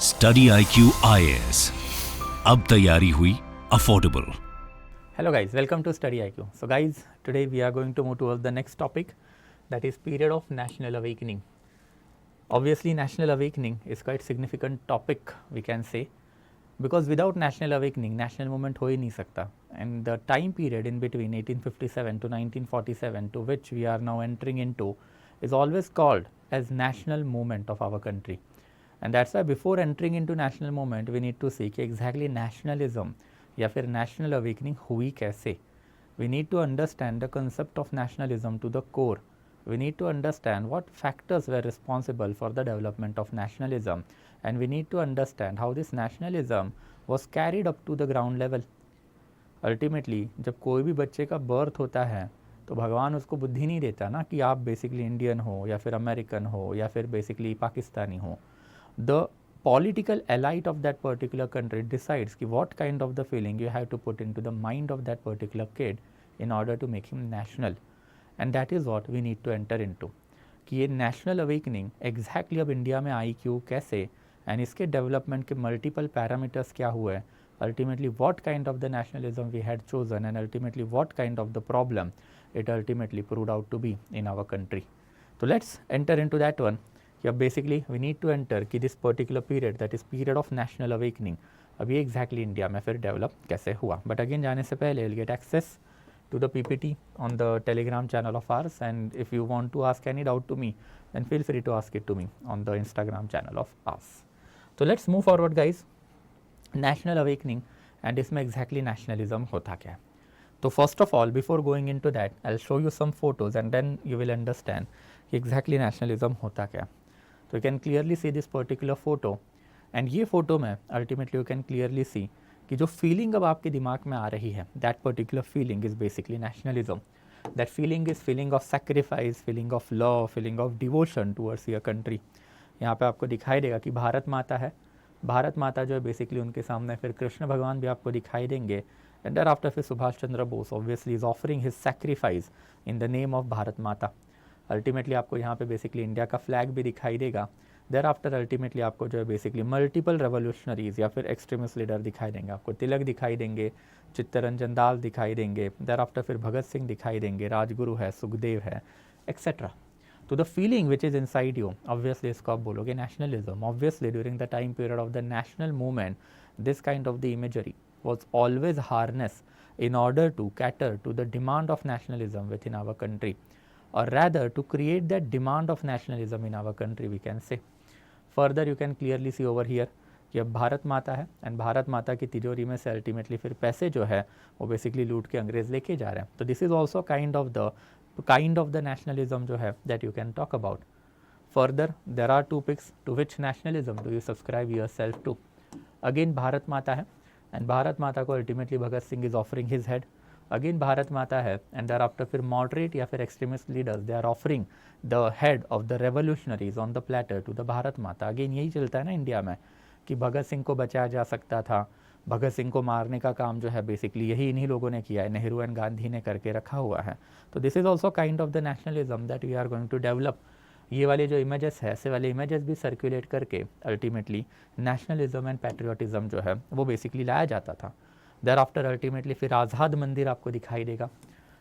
Study IQ IAS, अब तैयारी हुई affordable. Hello guys, welcome to Study IQ. So guys, today we are going to move towards the next topic, that is period of national awakening. Obviously national awakening is quite significant topic we can say, because without national awakening national movement हो ही नहीं सकता, and the time period in between 1857 to 1947 to which we are now entering into is always called as national movement of our country. And that's why before entering into national movement we need to see कि exactly nationalism या फिर national awakening हुई कैसे. We need to understand the concept of nationalism to the core. We need to understand what factors were responsible for the development of nationalism, and we need to understand how this nationalism was carried up to the ground level. Ultimately जब कोई भी बच्चे का birth होता है तो भगवान उसको बुद्धि नहीं देता ना कि आप बेसिकली इंडियन हो या फिर अमेरिकन हो या फिर बेसिकली पाकिस्तानी हो. The political elite of that particular country decides कि what kind of the feeling you have to put into the mind of that particular kid in order to make him national, and that is what we need to enter into. कि ये national awakening exactly अब India में आई क्यों, कैसे, and इसके development के multiple parameters क्या हुए, ultimately what kind of the nationalism we had chosen, and ultimately what kind of the problem it ultimately proved out to be in our country. So let's enter into that one. या basically we need to enter कि this particular period that is period of national awakening अभी exactly India में फिर develop कैसे हुआ. But again जाने से पहले will get access to the PPT on the Telegram channel of ours, and if you want to ask any doubt to me then feel free to ask it to me on the Instagram channel of ours. तो let's move forward guys. National awakening and इसमें exactly nationalism होता क्या है. तो first of all before going into that I will show you some photos and then you will understand कि exactly nationalism होता क्या. तो you can clearly see this particular photo, and ये photo में ultimately you can clearly see कि जो feeling अब आपके दिमाग में आ रही है, that particular feeling is basically nationalism. That feeling is feeling of sacrifice, feeling of love, feeling of devotion towards your country. यहाँ पे आपको दिखाई देगा कि भारत माता है. भारत माता जो है बेसिकली उनके सामने फिर कृष्ण भगवान भी आपको दिखाई देंगे, एंड देयर आफ्टर फिर Subhash Chandra Bose obviously is offering his sacrifice in the name of Bharat Mata. Ultimately आपको यहाँ पे बेसिकली इंडिया का फ्लैग भी दिखाई देगा. देर आफ्टर अल्टीमेटली आपको जो है बेसिकली मल्टीपल रेवोल्यूशनरीज या फिर एक्सट्रीमिस्ट लीडर दिखाई देंगे. आपको तिलक दिखाई देंगे, चित्तरंजन दास दिखाई देंगे, देर आफ्टर फिर भगत सिंह दिखाई देंगे, राजगुरु है, सुखदेव है, एक्सेट्रा. तो the feeling which is inside you, obviously इसको आप बोलोगे nationalism. Obviously during the time period of the national movement this kind of the imagery was always harnessed in order to cater to the demand of nationalism within our country, or rather to create that demand of nationalism in our country we can say. Further you can clearly see over here कि अब भारत माता है, and Bharat माता की तिजोरी में से ultimately फिर पैसे जो है वो बेसिकली लूट के अंग्रेज़ लेके जा रहे हैं. तो this is also kind of the nationalism जो है that you can talk about. Further there are two picks to which nationalism do you subscribe yourself to. Again Bharat Mata है, एंड भारत माता को ultimately Bhagat Singh is offering his head. Again Bharat Mata है, and thereafter फिर moderate या फिर extremist leaders they are offering the head of the revolutionaries on the platter to the Bharat माता. Again यही चलता है ना इंडिया में कि भगत सिंह को बचाया जा सकता था, भगत सिंह को मारने का काम जो है बेसिकली यही इन्हीं लोगों ने किया है, नेहरू एंड गांधी ने करके रखा हुआ है. तो this is also kind of the nationalism that we are going to develop. ये वाले जो इमेजेस है, ऐसे वाले इमेजेस भी सर्कुलेट करके अल्टीमेटली नेशनलिज्म एंड पैट्रियोटिज्म जो है वो बेसिकली लाया जाता था. देर आफ्टर अल्टीमेटली फिर आज़ाद मंदिर आपको दिखाई देगा.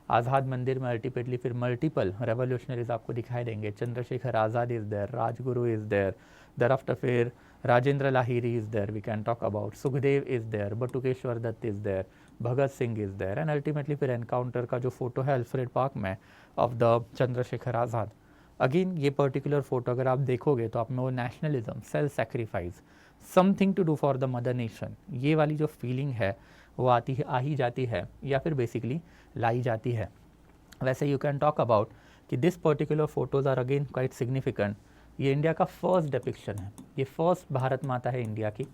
आज़ाद मंदिर में अल्टीमेटली फिर मल्टीपल रेवोल्यूशनरीज आपको दिखाई देंगे. Chandrashekhar Azad is there, Rajguru is there, thereafter फिर Rajendra Lahiri is there, we can talk about Sukhdev is there, Batukeshwar Dutt is there, Bhagat Singh is there, and ultimately फिर एनकाउंटर का जो फोटो है अल्फ्रेड पार्क में of the Chandrashekhar Azad. Again ये पर्टिकुलर फोटो अगर आप देखोगे तो आप में वो nationalism, self sacrifice, something to do for the mother nation, ये वाली जो फीलिंग है वो आ ही जाती है या फिर बेसिकली लाई जाती है. वैसे यू कैन टॉक अबाउट कि this particular photos are again quite significant. ये इंडिया का फर्स्ट डिपिक्शन है, ये फर्स्ट भारत माता है इंडिया की,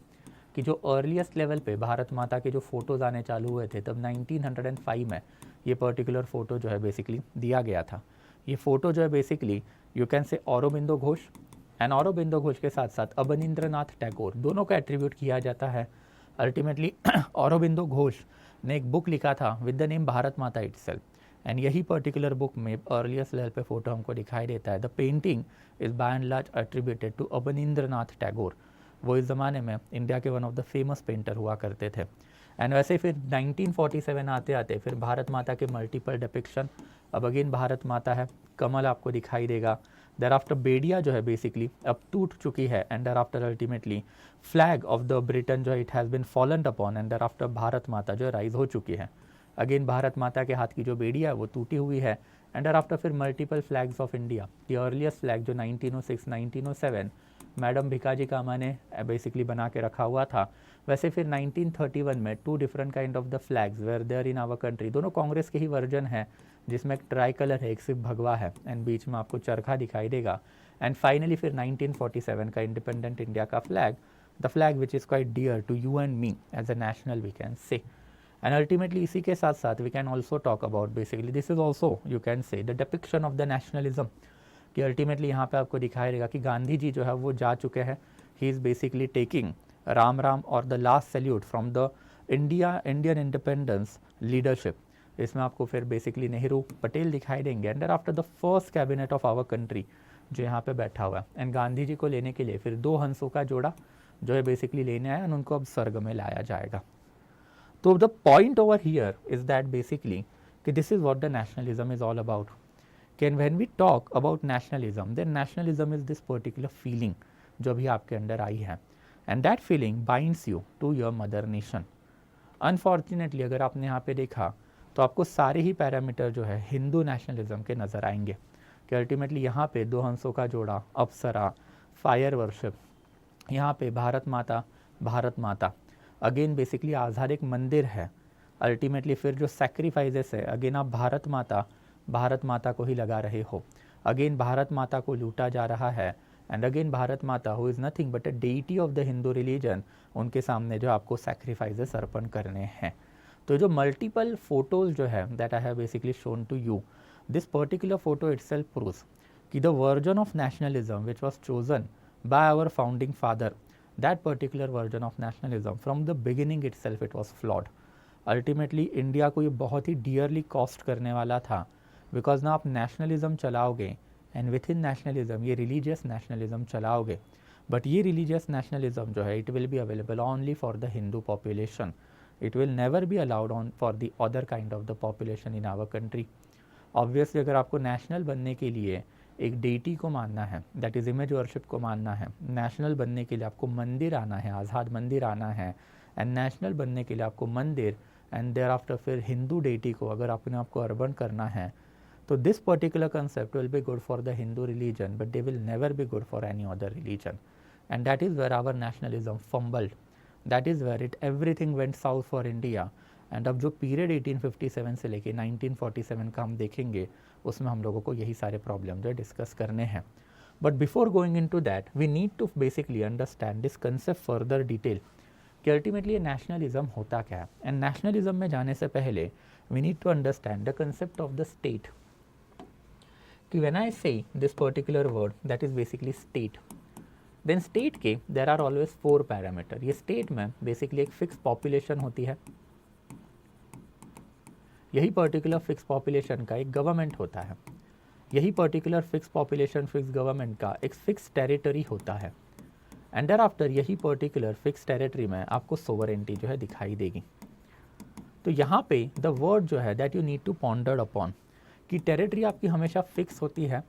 कि जो अर्लीस्ट लेवल पे भारत माता के जो फोटोज़ आने चालू हुए थे तब 1905 में ये पर्टिकुलर फ़ोटो जो है बेसिकली दिया गया था. ये फ़ोटो जो है बेसिकली यू कैन से औरोबिंदो घोष, एंड औरोबिंदो घोष के साथ साथ अवनींद्रनाथ टैगोर दोनों का एट्रीब्यूट किया जाता है. अल्टीमेटली औरोबिंदो घोष ने एक बुक लिखा था with the name Bharat Mata itself, and यही पर्टिकुलर बुक में अर्लीस्ट लेवल पे फोटो हमको दिखाई देता है. The painting is by and large attributed to Abanindranath Tagore. वो इस ज़माने में इंडिया के one of the famous painter हुआ करते थे। एंड वैसे फिर 1947 आते आते फिर भारत माता के मल्टीपल डिपिक्शन, अब अगेन भारत माता है, कमल आपको दिखाई देगा। देर आफ्टर बेडिया जो है बेसिकली अब टूट चुकी है, and there after ultimately flag of the Britain जो है it has been fallen upon, and there after Bharat माता जो है राइज हो चुकी है। अगेन भारत माता के हाथ की जो बेडिया है वो टूटी हुई है, एंड देर आफ्टर फिर multiple flags of India. The earliest flag जो 1906 1907 मैडम भिकाजी कामा ने बेसिकली बना के रखा हुआ था। वैसे फिर 1931 में 2 different kind of the flags were there in our country, दोनों कांग्रेस के ही वर्जन है, जिसमें एक ट्राई कलर है, एक सिर्फ भगवा है, एंड बीच में आपको चरखा दिखाई देगा। एंड फाइनली फिर 1947 का इंडिपेंडेंट इंडिया का flag, the flag which is quite dear to you and me as a national we can say. And ultimately इसी के साथ साथ we can also talk about basically this is also you can say the depiction of the nationalism, कि ultimately यहाँ पे आपको दिखाई देगा कि गांधी जी जो है वो जा चुके हैं, he is basically taking Ram Ram और the last salute from the Indian independence leadership. इसमें आपको फिर बेसिकली नेहरू पटेल दिखाई देंगे, and after the first cabinet of our country जो यहाँ पे बैठा हुआ है। एंड गांधी जी को लेने के लिए फिर 2 हंसों का जोड़ा जो है बेसिकली लेने आया, एंड उनको अब स्वर्ग में लाया जाएगा। तो the point over here is that basically कि this is what the nationalism is all about. Can when we talk about nationalism, then nationalism is this particular feeling जो अभी आपके अंदर आई है, and that feeling binds you to your mother nation. Unfortunately अगर आपने यहाँ पे देखा तो आपको सारे ही पैरामीटर जो है हिंदू नेशनलिज्म के नज़र आएंगे, कि अल्टीमेटली यहाँ पे 2 हंसों का जोड़ा, अप्सरा, फायर वर्शिप, यहाँ पे भारत माता अगेन बेसिकली आज़ाद एक मंदिर है, अल्टीमेटली फिर जो सेक्रीफाइसेस है अगेन आप भारत माता को ही लगा रहे हो, अगेन भारत माता को लूटा जा रहा है, and again Bharat Mata who is nothing but a deity of the Hindu religion, उनके सामने जो आपको सेक्रीफाइसेस अर्पण करने हैं। तो जो मल्टीपल फोटोज़ जो है that I have basically shown to you, this particular photo itself proves कि the version of nationalism which was chosen by our founding father, that particular version of nationalism from the beginning itself it was flawed. Ultimately India को ये बहुत ही dearly cost करने वाला था, because ना आप nationalism चलाओगे एंड विथ इन नेशनलिज्म ये रिलीजियस नेशनलिज्म चलाओगे, बट ये रिलीजियस नेशनलिज्म जो है it will be available only for the Hindu population, it will never be allowed on for the other kind of the population in our country. Obviously अगर आपको national बनने के लिए एक डेटी को मानना है, दैट इज़ इमेज वर्शिप को मानना है, नेशनल बनने के लिए आपको मंदिर आना है, आज़ाद मंदिर आना है, एंड नेशनल बनने के लिए आपको मंदिर, एंड देयर आफ्टर फिर हिंदू डेटी को अगर अपने आपको अर्बन करना है, तो this particular concept will be good for the Hindu religion but they will never be good for any other religion, and that is where our nationalism fumbled, that is where it everything went south for India. And अब जो period 1857 से लेके 1947 का हम देखेंगे उसमें हम लोगों को यही सारे प्रॉब्लम जो है डिस्कस करने हैं। But before going into that we need to basically understand this concept further detail, कि अल्टीमेटली ये नेशनलिज्म होता क्या है। एंड नेशनलिज्म में जाने से पहले we need to understand the concept of the state, कि when I say this particular word that is basically state, then state के देर आर ऑलवेज 4 पैरामीटर। ये स्टेट में बेसिकली एक फिक्स पॉपुलेशन होती है, यही पर्टिकुलर फिक्स पॉपुलेशन का एक गवर्नमेंट होता है, यही particular fix population fix government का एक फिक्स टेरिटरी होता है, एंड देयर आफ्टर यही पर्टिकुलर फिक्स टेरिटरी में आपको सोवरेंटी जो है दिखाई देगी। तो यहाँ पे द वर्ड जो है that you need to ponder upon, कि टेरिटरी आपकी हमेशा फिक्स होती है,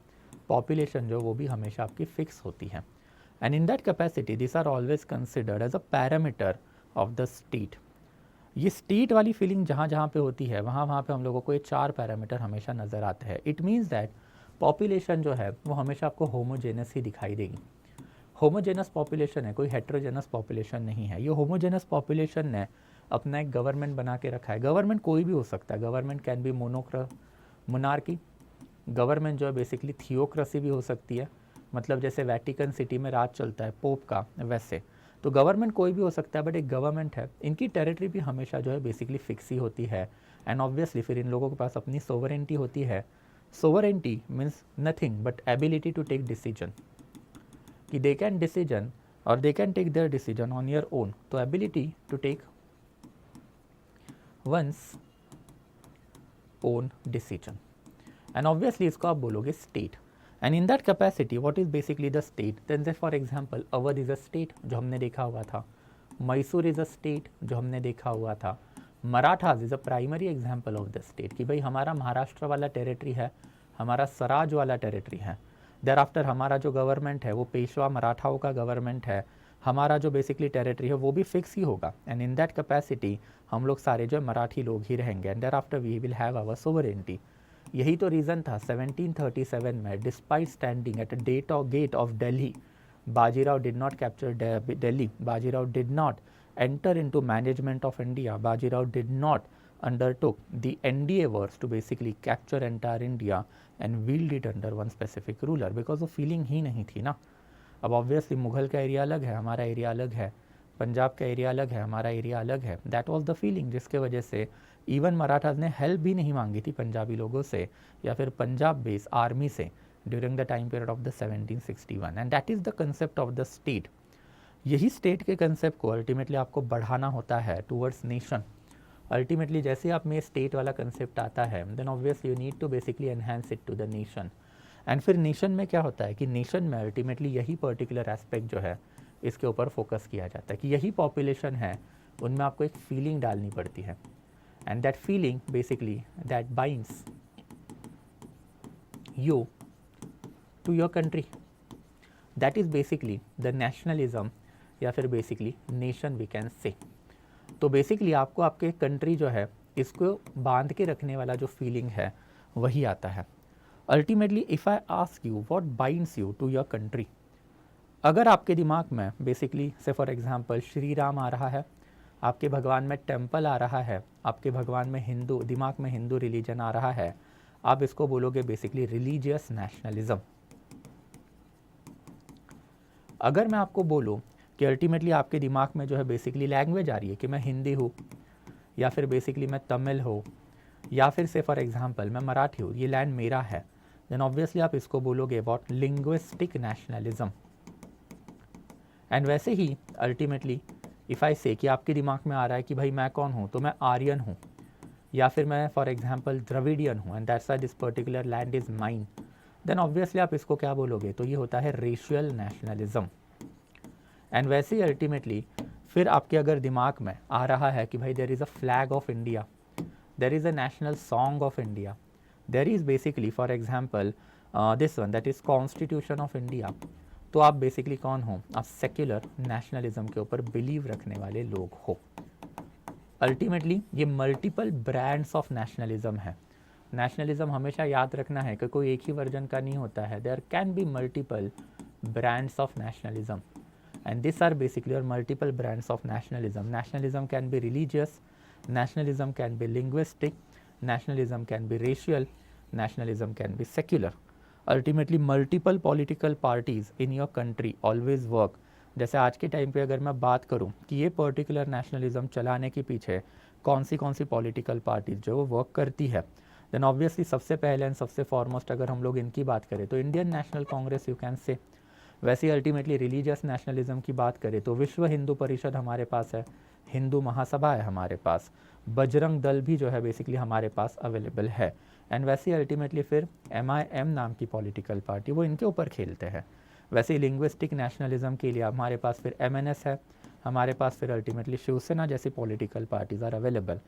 पॉपुलेशन जो वो भी हमेशा आपकी फिक्स होती है, and in that capacity this are always considered as a parameter of the state. ये स्टेट वाली फीलिंग जहाँ जहाँ पे होती है वहाँ पे हम लोगों को ये 4 पैरामीटर हमेशा नज़र आते हैं। इट मीन्स दैट पॉपुलेशन जो है वो हमेशा आपको होमोजेनस ही दिखाई देगी, होमोजेनस पॉपुलेशन है, कोई हेट्रोजेनस पॉपुलेशन नहीं है। ये होमोजेनस पॉपुलेशन ने अपना एक गवर्नमेंट बना के रखा है। गवर्नमेंट कोई भी हो सकता है, government can be monarchy, government जो है बेसिकली थियोक्रेसी भी हो सकती है, मतलब जैसे वेटिकन सिटी में राज चलता है पोप का, वैसे तो गवर्नमेंट कोई भी हो सकता है, बट एक गवर्नमेंट है, इनकी टेरिटरी भी हमेशा जो है बेसिकली फिक्स ही होती है, एंड ऑब्वियसली फिर इन लोगों के पास अपनी सोवरेंटी होती है। Sovereignty means nothing but ability to take decision, कि दे कैन डिसीजन और they can take their decision on your own, तो ability to take one's own decision, and obviously इसको आप बोलोगे state. And in that capacity what is basically the state, then say for example Awadh is a state जो हमने देखा हुआ था, Mysore is a state जो हमने देखा हुआ था, Marathas is a primary example of the state कि भाई हमारा महाराष्ट्र वाला टेरिटरी है, हमारा स्वराज वाला टेरिटरी है, देर आफ्टर हमारा जो गवर्नमेंट है वो पेशवा मराठाओं का गवर्नमेंट है, हमारा जो बेसिकली टेरिटरी है वो भी फिक्स ही होगा, एंड इन दैट कैपेसिटी हम लोग सारे जो मराठी लोग ही रहेंगे, and thereafter we will have our sovereignty. यही तो रीज़न था 1737 में, despite standing at a gate of Delhi, Bajirao did not capture Delhi, Bajirao did not enter into management of India, Bajirao did not undertook the endeavors to basically capture entire India and wield it under one specific ruler, because वो feeling ही नहीं थी ना। अब obviously Mughal का area अलग है, हमारा area अलग है, पंजाब का एरिया अलग है, हमारा एरिया अलग है, दैट वाज द फीलिंग, जिसके वजह से इवन मराठाज ने हेल्प भी नहीं मांगी थी पंजाबी लोगों से या फिर पंजाब बेस आर्मी से during the time period of the 1761, and that is the concept of the state. यही स्टेट के कंसेप्ट को अल्टीमेटली आपको बढ़ाना होता है टूवर्ड्स नेशन। अल्टीमेटली जैसे आप में स्टेट वाला कंसेप्ट आता है, then obviously you need to basically enhance it to the nation, and फिर नेशन में क्या होता है कि नेशन में अल्टीमेटली यही पर्टिकुलर एस्पेक्ट जो है इसके ऊपर फोकस किया जाता है कि यही पॉपुलेशन है, उनमें आपको एक फीलिंग डालनी पड़ती है, and that feeling basically that binds you to your country, that is basically the nationalism या फिर basically nation we can say. तो बेसिकली आपको आपके कंट्री जो है इसको बांध के रखने वाला जो फीलिंग है वही आता है। Ultimately if I ask you what binds you to your country, अगर आपके दिमाग में basically say for example Shri Ram आ रहा है, आपके भगवान में टेम्पल आ रहा है, आपके भगवान में हिंदू दिमाग में हिंदू रिलीजन आ रहा है, आप इसको बोलोगे बेसिकली रिलीजियस नेशनलिज्म। अगर मैं आपको बोलूँ कि अल्टीमेटली आपके दिमाग में जो है बेसिकली लैंग्वेज आ रही है कि मैं हिंदी हूँ या फिर बेसिकली मैं तमिल हूँ या फिर से फॉर एग्जांपल मैं मराठी हूँ, ये लैंड मेरा है, देन ऑब्वियसली आप इसको बोलोगे अबाउट लिंग्विस्टिक नेशनलिज्म। एंड वैसे ही अल्टीमेटली इफ़ आई से कि आपके दिमाग में आ रहा है कि भाई मैं कौन हूँ, तो मैं आर्यन हूँ या फिर मैं फॉर एग्जांपल द्रविडियन हूँ and that's why this particular land is mine, then obviously आप इसको क्या बोलोगे, तो ये होता है रेशियल नेशनलिज्म। एंड वैसे ही अल्टीमेटली फिर आपके अगर दिमाग में आ रहा है कि भाई देर is a flag of India, there is a national song of India, there is basically for example this one that is constitution of India, तो आप बेसिकली कौन हो, आप सेक्युलर नेशनलिज्म के ऊपर बिलीव रखने वाले लोग हो। अल्टीमेटली ये मल्टीपल ब्रांड्स ऑफ नेशनलिज्म है। नेशनलिज्म हमेशा याद रखना है कि कोई एक ही वर्जन का नहीं होता है, there can be multiple brands of nationalism, and these are basically your multiple brands of nationalism. Nationalism can be religious, nationalism can be linguistic, nationalism can be racial, nationalism can be secular. Ultimately multiple political parties in your country always work. जैसे आज के time पे अगर मैं बात करूं कि ये पर्टिकुलर नेशनलिज्म चलाने के पीछे कौन सी पॉलिटिकल पार्टीज जो वो वर्क करती है, देन ऑब्वियसली सबसे पहले एंड सबसे फॉरमोस्ट अगर हम लोग इनकी बात करें तो Indian national Congress you can से। वैसे अल्टीमेटली रिलीजियस नेशनलिज्म की बात करें तो विश्व हिंदू परिषद हमारे पास है, हिंदू महासभा है हमारे पास, बजरंग दल भी जो है बेसिकली हमारे पास अवेलेबल है, एंड वैसे अल्टीमेटली फिर MIM नाम की पॉलिटिकल पार्टी वो इनके ऊपर खेलते हैं। वैसे ही लिंग्विस्टिक नेशनलिज्म के लिए हमारे पास फिर MNS है, हमारे पास फिर अल्टीमेटली शिवसेना जैसी political parties are available.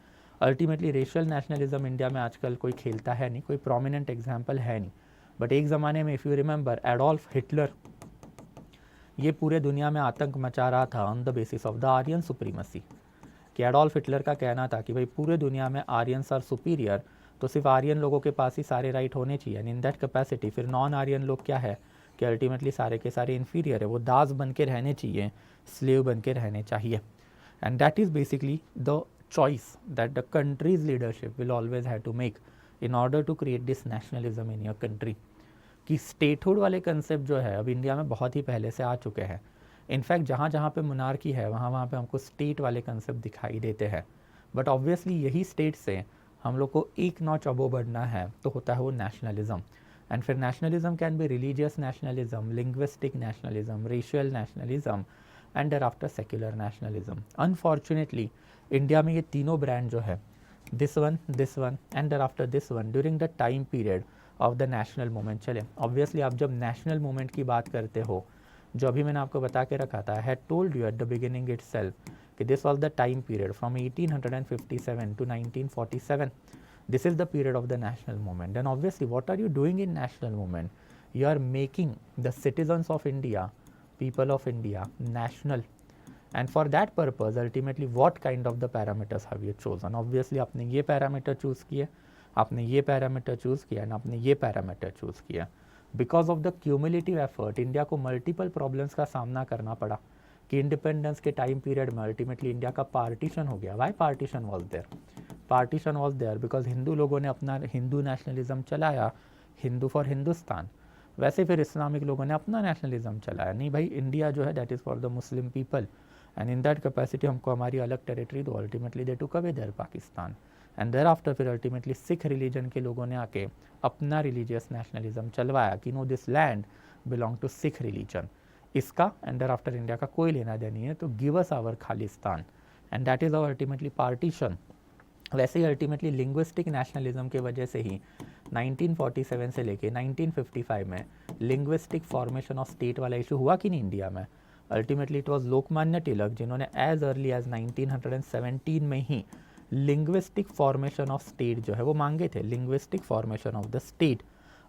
Ultimately racial nationalism India में आजकल कोई खेलता है नहीं, कोई प्रोमिनेंट एग्जाम्पल है नहीं, बट एक ज़माने में if you remember Adolf Hitler ये पूरे दुनिया में आतंक मचा रहा था on the basis of the Aryan supremacy, कि एडोल्फ हिटलर का कहना था कि भाई पूरे दुनिया में आर्यंस आर सुपीरियर, तो सिर्फ आर्यन लोगों के पास ही सारे राइट होने चाहिए, एंड इन दैट कैपेसिटी फिर नॉन आर्यन लोग क्या है कि अल्टीमेटली सारे के सारे इन्फीरियर है, वो दास बन के रहने चाहिए, स्लेव बन के रहने चाहिए, and that is basically the choice that the country's leadership will always have to make in order to create this nationalism in your country. कि स्टेटहुड वाले कंसेप्ट जो है अब इंडिया में बहुत ही पहले से आ चुके हैं। इनफैक्ट जहाँ जहाँ पे मोनार्की है वहाँ पे हमको स्टेट वाले कंसेप्ट दिखाई देते हैं, बट ऑब्वियसली यही स्टेट से हम लोग को एक नॉच अबो बढ़ना है तो होता है वो नेशनलिज्म, एंड फिर nationalism can be religious nationalism, linguistic nationalism, racial nationalism and thereafter secular nationalism. Unfortunately India में ये तीनों ब्रांड जो है this one and thereafter this one during the time period of the national movement. चले, obviously आप जब national movement की बात करते हो, जो अभी मैंने आपको बता के रखा था, I had told you at the beginning itself कि this was the time period from 1857 to 1947. This is the period of the national movement. Then obviously what are you doing in national movement? You are making the citizens of India, people of India, national. And for that purpose, ultimately what kind of the parameters have you chosen? Obviously आपने ये parameter choose किए, आपने ये parameter choose किया, and आपने ये parameter choose किया. Because of the cumulative effort, India को multiple problems का सामना करना पड़ा कि इंडिपेंडेंस के टाइम पीरियड में अल्टीमेटली इंडिया का पार्टीशन हो गया. Why partition was there? Partition was there because Hindu लोगों ने अपना हिंदू नेशनलिज्म चलाया, हिंदू फॉर हिंदुस्तान. वैसे फिर इस्लामिक लोगों ने अपना नेशनलिज्म चलाया, नहीं भाई इंडिया जो है that is for the Muslim people, and in that capacity हमको हमारी अलग टेरिटरी दो. Ultimately they took away their Pakistan, and thereafter फिर अल्टीमेटली सिख रिलीजन के लोगों ने आके अपना रिलीजियस नेशनलिज्म चलवाया कि no this land belong to Sikh religion, इसका एंड देयर आफ्टर इंडिया का कोई लेना देना नहीं है, तो give us our Khalistan, and that is our ultimately partition. वैसे ही अल्टीमेटली लिंग्विस्टिक नेशनलिज्म के वजह से ही 1947 से लेके 1955 में लिंग्विस्टिक फॉर्मेशन ऑफ स्टेट वाला इशू हुआ कि नहीं इंडिया में. Ultimately it was Lokmanya Tilak जिन्होंने एज अर्ली एज 1917 में ही लिंग्विस्टिक फॉर्मेशन ऑफ स्टेट जो है वो मांगे थे, linguistic formation of the state.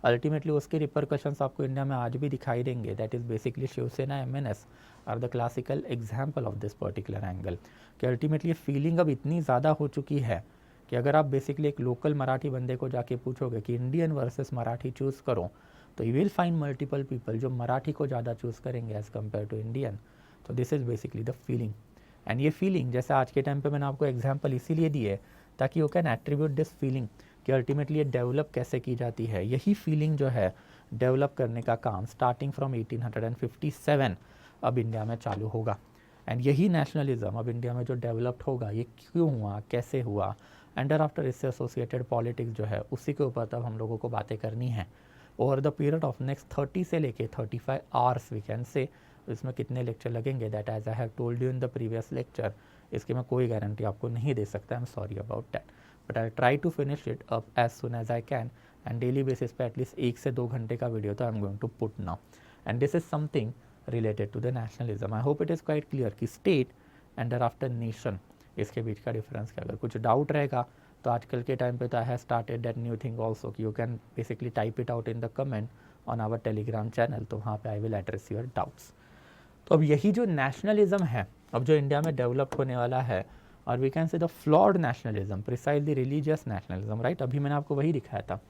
Ultimately उसके रिपरकशंस आपको इंडिया में आज भी दिखाई देंगे. That is basically Shiv Sena MNS are the classical example of this particular angle. कि अल्टीमेटली ये फीलिंग अब इतनी ज़्यादा हो चुकी है कि अगर आप बेसिकली एक लोकल मराठी बंदे को जाके पूछोगे कि इंडियन वर्सेस मराठी चूज़ करो, तो you will find multiple people जो मराठी को ज़्यादा चूज़ करेंगे एज़ कम्पेयर टू इंडियन. तो this is basically the feeling. And ये फीलिंग जैसे आज के टाइम पे मैंने आपको एग्जांपल इसीलिए दी है ताकि you can attribute this feeling कि अल्टीमेटली ये डेवलप कैसे की जाती है. यही फीलिंग जो है डेवलप करने का काम स्टार्टिंग फ्रॉम 1857 अब इंडिया में चालू होगा. एंड यही नेशनलिज्म अब इंडिया में जो डेवलप्ड होगा, ये क्यों हुआ, कैसे हुआ, एंड आफ्टर इससे एसोसिएटेड पॉलिटिक्स जो है उसी के ऊपर तब हम लोगों को बातें करनी है over the period of next 30 से लेके 35 आवर्स वी कैन से. इसमें कितने लेक्चर लगेंगे that as I have told you in the previous lecture, इसकी मैं कोई गारंटी आपको नहीं दे सकता. I am sorry about that, but I try to finish it up as soon as I can. And daily basis पे at least 1 से 2 घंटे का वीडियो तो I am going to put now. And this is something related to the nationalism. I hope it is quite clear कि state and after nation इसके बीच का difference क्या. अगर कुछ डाउट रहेगा तो आजकल के टाइम पे तो I have started that new thing also कि you can basically type it out in the comment on our Telegram channel, तो वहाँ पे I will address your doubts. तो अब यही जो नेशनलिज्म है अब जो इंडिया में डेवलप होने वाला है, और we can say the flawed nationalism, precisely religious nationalism, right. अभी मैंने आपको वही दिखाया था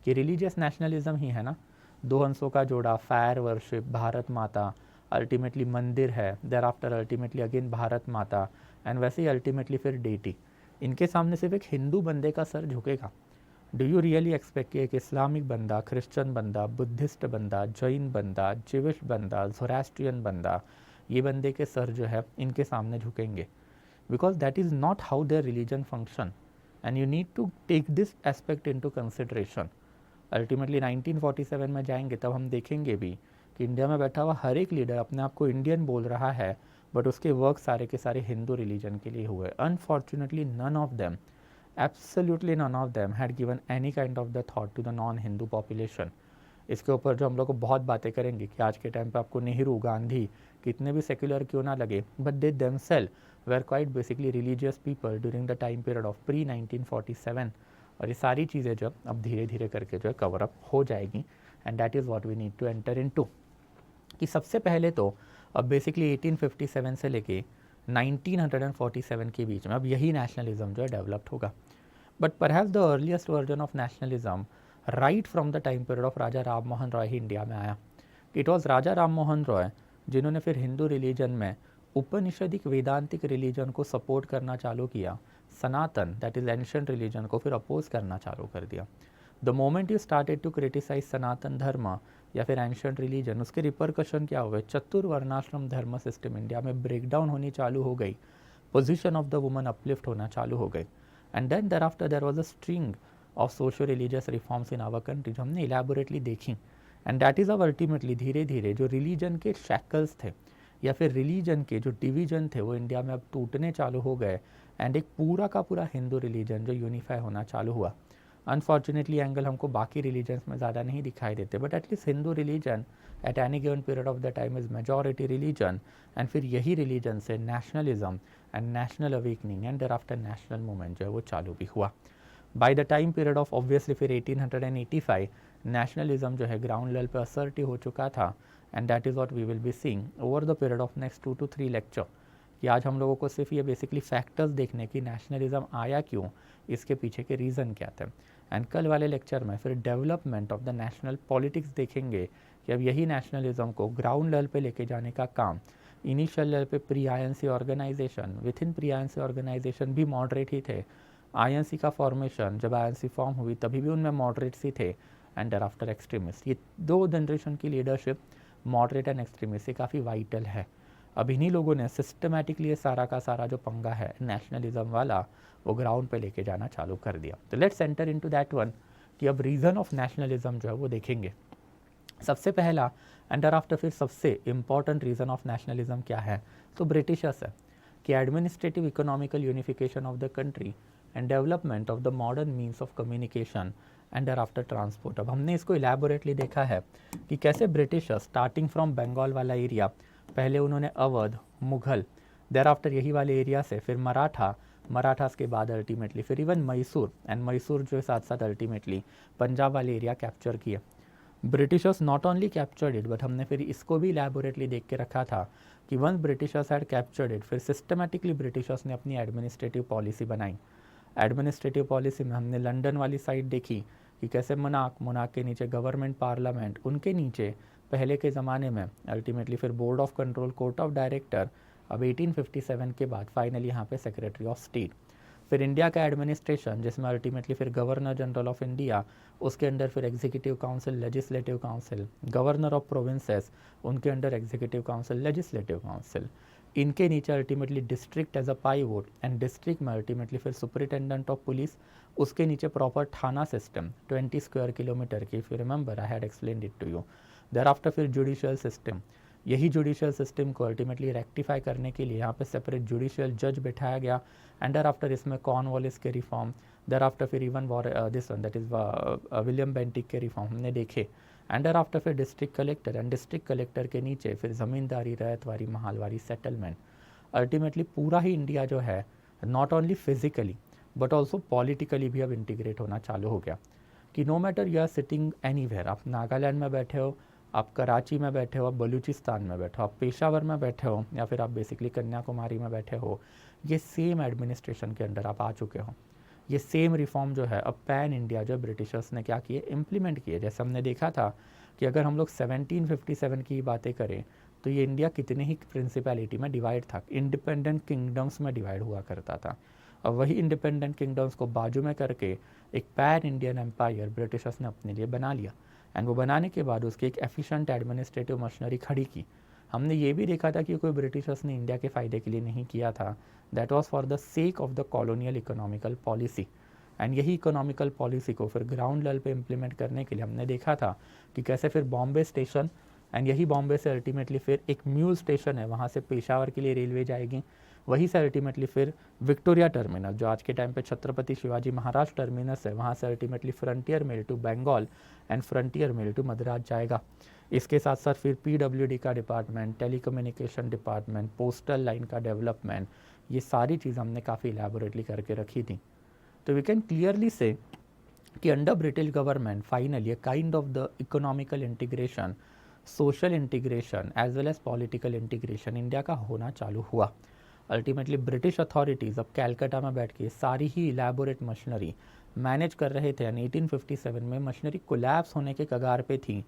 कि रिलीजियस नेशनलिज्म ही है ना, दो हंसों का जोड़ा, fire worship, Bharat Mata, ultimately मंदिर है, thereafter ultimately again Bharat Mata, and वैसे ही अल्टीमेटली फिर डेटी. इनके सामने सिर्फ एक हिंदू बंदे का सर झुकेगा. डू यू रियली एक्सपेक्ट कि एक इस्लामिक बंदा, क्रिश्चियन बंदा, बुद्धिस्ट बंदा, जैन बंदा, जिविश बंदा, ज़ोरास्ट्रियन बंदा, ये बंदे के सर जो है इनके सामने झुकेंगे? Because that is not how their religion function, and you need to take this aspect into consideration. Ultimately 1947 में जाएंगे तब हम देखेंगे भी कि इंडिया में बैठा हुआ हर एक लीडर अपने आप को इंडियन बोल रहा है, बट उसके वर्क सारे के सारे हिंदू रिलीजन के लिए हुए. Unfortunately none of them, absolutely none of them had given any kind of the thought to the non Hindu population. इसके ऊपर जो हम लोग को बहुत बातें करेंगे कि आज के टाइम पे आपको नेहरू, गांधी कितने भी सेक्युलर क्यों ना लगे, but they themselves were quite basically religious people during the time period of pre 1947. और ये सारी चीज़ें जो अब धीरे धीरे करके जो है कवर अप हो जाएगी, and that is what we need to enter into. कि सबसे पहले तो अब बेसिकली 1857 से लेके 1947 के बीच में अब यही नेशनलिज्म जो है डेवलप्ड होगा. But perhaps the earliest version of nationalism right from the time period of Raja Ram Mohan Roy he India में आया. इट वॉज राजा राम मोहन रॉय जिन्होंने फिर हिंदू रिलीजन में उपनिषदिक वेदांतिक रिलीजन को सपोर्ट करना चालू किया, Sanatan that is ancient religion को फिर अपोज करना चालू कर दिया. The moment you started to criticise Sanatan Dharma या फिर एंशिएंट रिलीजन, उसके रिपरकशन क्या हुए, चतुर्वर्णाश्रम धर्म सिस्टम इंडिया में ब्रेकडाउन होनी चालू हो गई, position of the woman uplift होना चालू हो गई. And then thereafter there was a string of socio religious reforms in our country जो हमने इलेबोरेटली देखी. एंड दैट इज़ अब अल्टीमेटली धीरे धीरे जो रिलीजन के शैकल्स थे या फिर रिलीजन के जो डिवीजन थे वो इंडिया में अब टूटने चालू हो गए, एंड एक पूरा का पूरा हिंदू रिलीजन जो यूनिफाई होना चालू हुआ. अनफॉर्चुनेटली एंगल हमको बाकी रिलीजन्स में ज़्यादा नहीं दिखाई देते, but at least Hindu religion at any given period of the time is majority religion, and फिर यही रिलीजन से nationalism and national awakening and thereafter national movement जो है वो चालू भी हुआ. By the time period of obviously फिर 1885 नेशनलिज्म जो है ग्राउंड लेवल पे असर्टिव हो चुका था, and that is what we will be seeing over the period of next 2 to 3 lecture. कि आज हम लोगों को सिर्फ ये बेसिकली फैक्टर्स देखने की नेशनलिज्म आया क्यों, इसके पीछे के रीज़न क्या थे. एंड कल वाले लेक्चर में फिर development of the national politics देखेंगे कि अब यही नेशनलिज्म को ग्राउंड लेवल पे लेके जाने का काम इनिशियल लेवल पे pre INC organisation, within pre INC organisation भी मॉडरेट ही थे. आईएनसी का फॉर्मेशन जब आईएनसी फॉर्म हुई तभी भी उनमें मॉडरेट्स ही थे, एंड देयर आफ्टर एक्सट्रीमिस्ट. ये दो जनरेशन की लीडरशिप मॉडरेट एंड एक्सट्रीमिस्ट से काफ़ी वाइटल है. अब इन्हीं लोगों ने सिस्टमेटिकली सारा का सारा जो पंगा है नेशनलिज्म वाला वो ग्राउंड पे लेके जाना चालू कर दिया. तो let's enter into that one कि अब रीज़न ऑफ नेशनलिज्म जो है वो देखेंगे. सबसे पहला एंड आफ्टर फिर सबसे इम्पॉर्टेंट रीज़न ऑफ नेशनलिज्म क्या है, तो ब्रिटिशर्स है कि administrative economical unification of the country and development of the modern means of communication and after transport. अब हमने इसको इलेबोरेटली देखा है कि कैसे ब्रिटिशर्स स्टार्टिंग फ्रॉम बंगाल वाला एरिया, पहले उन्होंने अवध, मुग़ल, देर आफ्टर यही वाले एरिया से फिर मराठास के बाद अल्टीमेटली फिर इवन मैसूर, एंड मैसूर जो साथ साथ अल्टीमेटली पंजाब वाले एरिया कैप्चर किए. Britishers not only captured it, but हमने फिर इसको भी इलेबोरेटली देख के रखा था कि once Britishers had captured it, फिर सिस्टमेटिकली ब्रिटिशर्स ने अपनी एडमिनिस्ट्रेटिव पॉलिसी बनाई. एडमिनिस्ट्रेटिव पॉलिसी में हमने लंदन वाली साइड देखी कि कैसे मोनार्क के नीचे गवर्नमेंट, पार्लियामेंट, उनके नीचे पहले के ज़माने में अल्टीमेटली फिर board of control, court of director, अब 1857 के बाद फाइनली यहाँ पे सेक्रेटरी ऑफ स्टेट. फिर इंडिया का एडमिनिस्ट्रेशन जिसमें अल्टीमेटली फिर गवर्नर जनरल ऑफ इंडिया, उसके अंडर फिर executive council, legislative council, governor of provinces, उनके under executive council, legislative council, इनके नीचे ultimately district as a pivot, and district में अल्टीमेटली फिर सुपरिटेंडेंट ऑफ पुलिस, उसके नीचे प्रॉपर थाना सिस्टम 20 स्क्वायर किलोमीटर की, if you remember I had explained it to you. Thereafter फिर judicial system, यही जुडिशियल सिस्टम को अल्टीमेटली रेक्टिफाई करने के लिए यहाँ पे सेपरेट जुडिशियल जज बैठाया गया, एंड देयर आफ्टर इसमें कॉर्नवालिस के रिफॉर्म, देयर आफ्टर फिर even this one that is William Bentinck के रिफॉर्म हमने देखे, एंड देयर आफ्टर फिर district collector, and district collector के नीचे फिर ज़मींदारी, रैयतवारी, महालवारी, सेटलमेंट. अल्टीमेटली पूरा ही इंडिया जो है not only physically but also politically भी अब इंटीग्रेट होना चालू हो गया कि no matter you are sitting anywhere, आप नागालैंड में बैठे हो, आप कराची में बैठे हो, आप बलूचिस्तान में बैठे हो, आप पेशावर में बैठे हो, या फिर आप बेसिकली कन्याकुमारी में बैठे हो, ये सेम एडमिनिस्ट्रेशन के अंडर आप आ चुके हो. ये सेम रिफॉर्म जो है अब पैन इंडिया जो ब्रिटिशर्स ने क्या किए, इम्प्लीमेंट किए. जैसे हमने देखा था कि अगर हम लोग 1757 की बातें करें तो ये इंडिया कितने ही प्रिंसिपैलिटी में डिवाइड था, इंडिपेंडेंट किंगडम्स में डिवाइड हुआ करता था. अब वही इंडिपेंडेंट किंगडम्स को बाजू में करके एक पैन इंडियन एम्पायर ब्रिटिशर्स ने अपने लिए बना लिया, एंड वो बनाने के बाद उसकी एक एफिशिएंट एडमिनिस्ट्रेटिव मशीनरी खड़ी की. हमने ये भी देखा था कि कोई ब्रिटिशर्स ने इंडिया के फ़ायदे के लिए नहीं किया था, that was for the sake of the colonial economical policy. And यही इकोनॉमिकल पॉलिसी को फिर ग्राउंड लेवल पे इम्प्लीमेंट करने के लिए हमने देखा था कि कैसे फिर बॉम्बे स्टेशन, एंड यही बॉम्बे से अल्टीमेटली फिर एक म्यूल स्टेशन है, वहाँ से पेशावर के लिए रेलवे जाएगी, वहीं से अल्टीमेटली फिर विक्टोरिया टर्मिनल जो आज के टाइम पे छत्रपति शिवाजी महाराज टर्मिनस है, वहाँ से ultimately Frontier Mail to Bengal and Frontier Mail to Madras जाएगा. इसके साथ साथ फिर पीडब्ल्यूडी का department, telecommunication department, postal line का डेवलपमेंट, ये सारी चीज़ हमने काफ़ी इलेबोरेटली करके रखी थी. तो वी कैन क्लियरली से कि under British government finally kind of the economical integration, social integration as well as political integration India का होना चालू हुआ. अल्टीमेटली ब्रिटिश अथॉरिटीज़ अब कैलकाटा में बैठ के सारी ही इलेबोरेट मशीनरी मैनेज कर रहे थे, एंड 1857 में मशीनरी कोलैप्स होने के कगार पे थी,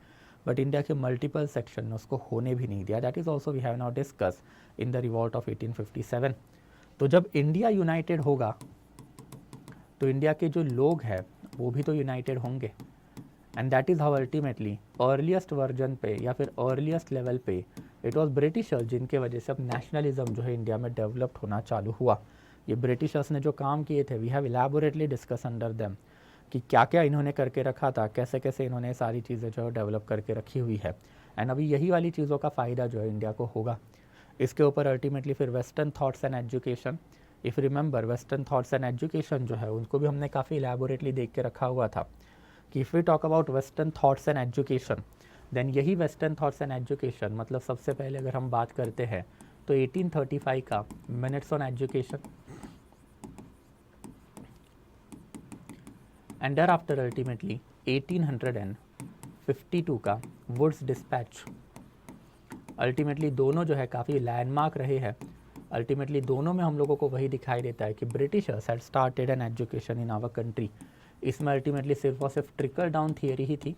बट इंडिया के मल्टीपल सेक्शन ने उसको होने भी नहीं दिया. That is also we have now discuss in the revolt of 1857. तो जब इंडिया यूनाइटेड होगा तो इंडिया के जो लोग हैं वो भी तो यूनाइटेड होंगे, and that is how ultimately earliest version पे या फिर अर्लीस्ट लेवल पे इट वॉज ब्रिटिशर्स जिनके वजह से अब नेशनलिज्म जो है इंडिया में डेवलप्ड होना चालू हुआ. ये ब्रिटिशर्स ने जो काम किए थे we have elaborately discuss under them कि क्या क्या इन्होंने करके रखा था, कैसे कैसे इन्होंने सारी चीज़ें जो है डेवलप करके रखी हुई है, एंड अभी यही वाली चीज़ों का फ़ायदा जो है इंडिया को होगा. इसके ऊपर अल्टीमेटली फिर western thoughts and education, if remember western thoughts and education जो है उनको भी हमने काफ़ी इलेबोरेटली देख के रखा हुआ था कि if we talk about western thoughts and education, then यही वेस्टर्न थॉट्स एंड एजुकेशन मतलब सबसे पहले अगर हम बात करते हैं तो 1835 का minutes on education, and thereafter ultimately 1852 का वुड्स डिस्पैच। अल्टीमेटली दोनों जो है काफ़ी लैंडमार्क रहे हैं। अल्टीमेटली दोनों में हम लोगों को वही दिखाई देता है कि Britishers had started an education in our country. इसमें अल्टीमेटली सिर्फ और सिर्फ ट्रिकल डाउन थियरी ही थी।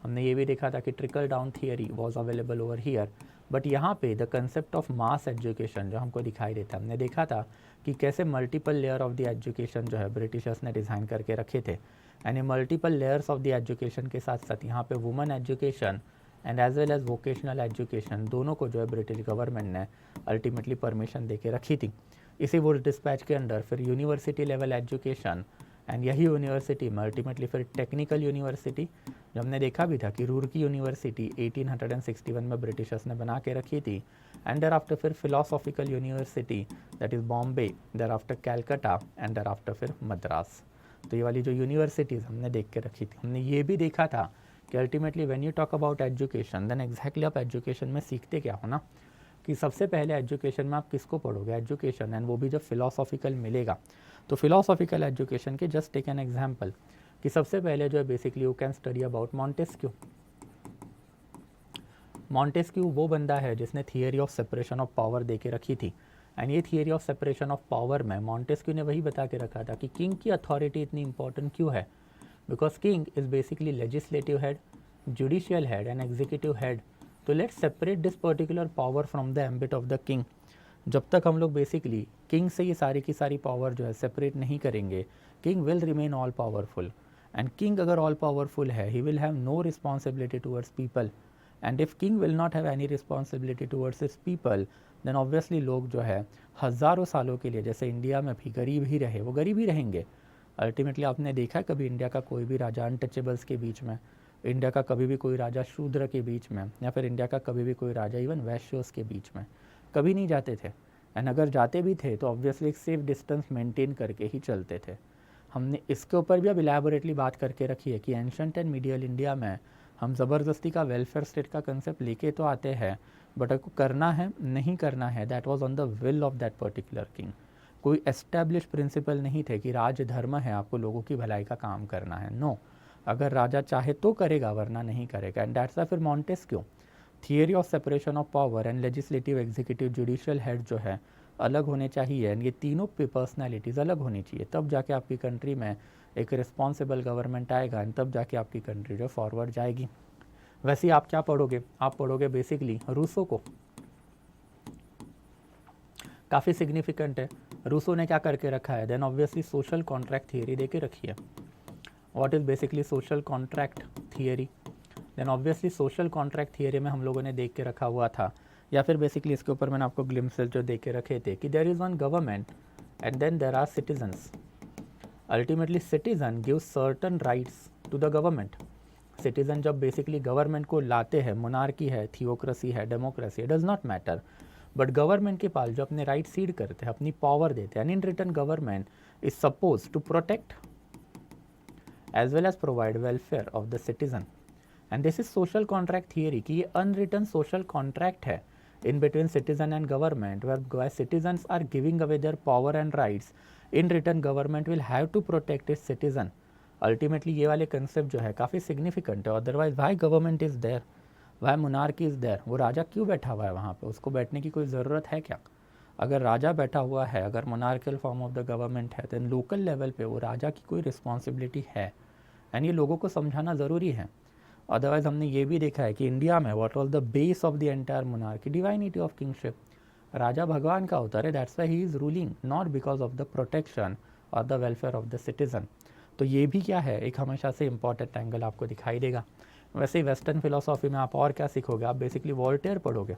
हमने ये भी देखा था कि trickle down theory was available over here, but यहाँ पे the concept of mass education जो हमको दिखाई देता है, हमने देखा था कि कैसे multiple layer of the education जो है ब्रिटिशर्स ने डिज़ाइन करके रखे थे। And multiple layers of the education के साथ साथ यहाँ पे women education and as well as vocational education दोनों को जो है ब्रिटिश गवर्नमेंट ने अल्टीमेटली परमिशन दे के रखी थी। इसी वुड्स डिस्पैच के अंडर फिर यूनिवर्सिटी लेवल एजुकेशन, एंड यही यूनिवर्सिटी में अल्टीमेटली फिर टेक्निकल यूनिवर्सिटी जो हमने देखा भी था कि रूरकी यूनिवर्सिटी 1861 में ब्रिटिशर्स ने बना के रखी थी। एंड देर आफ्टर फिर philosophical university that is Bombay, there after Calcutta and thereafter फिर मद्रास। तो ये वाली जो यूनिवर्सिटीज़ हमने देख के रखी थी, हमने ये भी देखा था कि ultimately when you talk about education then exactly आप एजुकेशन में सीखते क्या हो ना, कि सबसे पहले एजुकेशन में आप किसको पढ़ोगे, एजुकेशन, एंड वो भी जब फिलोसॉफिकल मिलेगा। तो फिलोसॉफिकल एजुकेशन के जस्ट टेक एन एग्जाम्पल कि सबसे पहले जो है basically you can study about Montesquieu. Montesquieu वो बंदा है जिसने theory of separation of power दे के रखी थी। एंड ये theory of separation of power में मॉन्टेस्क्यू ने वही बता के रखा था कि किंग की अथॉरिटी इतनी इंपॉर्टेंट क्यों है, because king is basically legislative head, judicial head and executive head. तो let's separate this particular power from the ambit of the king. जब तक हम लोग बेसिकली किंग से ये सारी की सारी पावर जो है सेपरेट नहीं करेंगे, king will remain all powerful. And king अगर ऑल पावरफुल है, he will have no responsibility towards people. And if king will not have any responsibility towards his people, then obviously लोग जो है हज़ारों सालों के लिए, जैसे इंडिया में भी गरीब ही रहे, वो गरीब ही रहेंगे। अल्टीमेटली आपने देखा है कभी इंडिया का कोई भी राजा अनटचेबल्स के बीच में, इंडिया का कभी भी कोई राजा शूद्र के बीच में, या फिर इंडिया का कभी भी कोई राजा इवन वैश्योस के बीच में कभी नहीं जाते थे। एंड अगर जाते भी थे तो ऑब्वियसली एक सेफ डिस्टेंस मेंटेन करके ही चलते थे। हमने इसके ऊपर भी अब इलेबोरेटली बात करके रखी है कि एंशंट एंड मीडियल इंडिया में हम ज़बरदस्ती का वेलफेयर स्टेट का कंसेप्ट लेके तो आते हैं, बट अगर करना है नहीं करना है, that was on the will of that particular king. कोई एस्टैब्लिश प्रिंसिपल नहीं थे कि राज धर्म है, आपको लोगों की भलाई का काम करना है। नो, अगर राजा चाहे तो करेगा, वरना नहीं करेगा। एंड दैट्स फिर Montesquieu theory of separation of power and legislative, executive, judicial head जो है अलग होने चाहिए। एंड ये तीनों पर्सनैलिटीज़ अलग होनी चाहिए, तब जाके आपकी कंट्री में एक रिस्पॉन्सिबल गवर्नमेंट आएगा, एंड तब जाके आपकी कंट्री जो फॉरवर्ड जाएगी। वैसे ही आप क्या पढ़ोगे, आप पढ़ोगे बेसिकली रूसो को। काफ़ी सिग्निफिकेंट है। रूसो ने क्या करके रखा है, then obviously social contract theory दे के रखी है। What is basically social contract theory, then obviously social contract theory में हम लोगों ने देख के रखा हुआ था, या फिर बेसिकली इसके ऊपर मैंने आपको ग्लिम्सेस जो दे के रखे थे कि there is one government and then there are citizens. Ultimately citizen give certain rights to the government. Citizen जब बेसिकली गवर्नमेंट को लाते हैं, मोनार्की है, थियोक्रेसी है, democracy, it does not matter, but government के पास जो अपने राइट सीड करते हैं, अपनी पावर देते हैं, and in return government is suppose to protect as well as provide welfare of the citizen. And this is social contract theory कि ये अनरिटन सोशल कॉन्ट्रैक्ट है in between citizen and government, where citizens are giving away their power and rights, in return government will have to protect its citizen. Ultimately ये वाले concept जो है काफ़ी significant है। Otherwise why government is there, why monarchy is there, वो राजा क्यों बैठा हुआ है वहाँ पे, उसको बैठने की कोई ज़रूरत है क्या? अगर राजा बैठा हुआ है, अगर monarchial form of the government है, देन लोकल लेवल पे वो राजा की कोई रिस्पॉन्सिबिलिटी है, एंड ये लोगों को समझाना ज़रूरी है। अदरवाइज हमने ये भी देखा है कि इंडिया में what was the base of the entire monarchy, divinity of kingship. राजा भगवान का अवतार है, that's why he is ruling, not because of the protection और the welfare of the citizen. तो ये भी क्या है, एक हमेशा से इंपॉर्टेंट एंगल आपको दिखाई देगा। वैसे ही वेस्टर्न फिलोसॉफी में आप और क्या सीखोगे, आप बेसिकली वॉल्टेयर पढ़ोगे।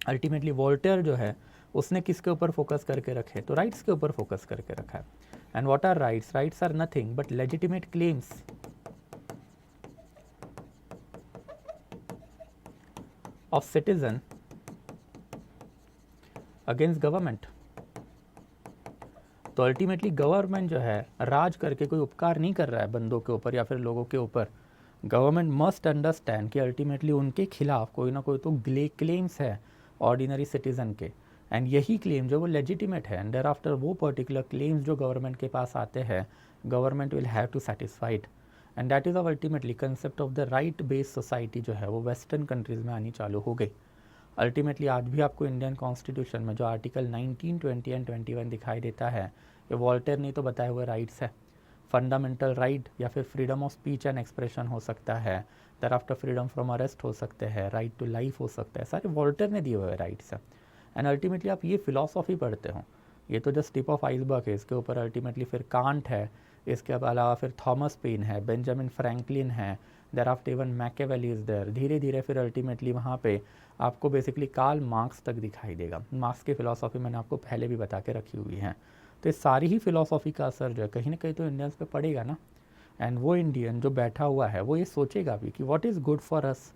अल्टीमेटली वॉल्टेयर जो है उसने किसके ऊपर फोकस करके रखे, तो राइट्स के ऊपर फोकस करके रखा है। And what are rights, rights are nothing but legitimate claims of citizen against government. तो अल्टीमेटली गवर्नमेंट जो है राज करके कोई उपकार नहीं कर रहा है बंदों के ऊपर या फिर लोगों के ऊपर। गवर्नमेंट मस्ट अंडरस्टैंड कि अल्टीमेटली उनके खिलाफ कोई ना कोई तो क्लेम्स है ऑर्डिनरी सिटीज़न के, एंड यही क्लेम जो वो लेजिटिमेट है, एंड देयर आफ्टर वो पर्टिकुलर क्लेम्स जो गवर्नमेंट के पास आते हैं government will have to satisfied, and that is ultimately concept of the right based society जो है वो वेस्टर्न कंट्रीज़ में आनी चालू हो गई। अल्टीमेटली आज भी आपको इंडियन कॉन्स्टिट्यूशन में जो आर्टिकल 19, 20 एंड 21 दिखाई देता है ये वॉल्टेयर नहीं तो बताए हुए राइट्स है। फंडामेंटल राइट या फिर freedom of speech and expression हो सकता है, thereafter freedom from arrest हो सकते हैं, राइट टू लाइफ हो सकता है, सारे वॉल्टेयर ने दिए हुए राइट्स हैं। एंड अल्टीमेटली आप ये फिलॉसफी पढ़ते हो, ये तो जस्ट टिप ऑफ आइसबर्ग है, इसके ऊपर अल्टीमेटली फिर कांट है, इसके अलावा फिर थॉमस पेन है, बेंजामिन फ्रैंकलिन है, thereafter even Machiavelli is there. धीरे धीरे फिर अल्टीमेटली वहाँ पे आपको बेसिकली कार्ल मार्क्स तक दिखाई देगा। मार्क्स की फ़िलॉसफी मैंने आपको पहले भी बता के रखी हुई है। तो ये सारी ही फ़िलॉसफी का असर जो है कहीं ना कहीं तो इंडियंस पे पड़ेगा ना। एंड वो इंडियन जो बैठा हुआ है वो ये सोचेगा भी कि what is good for us,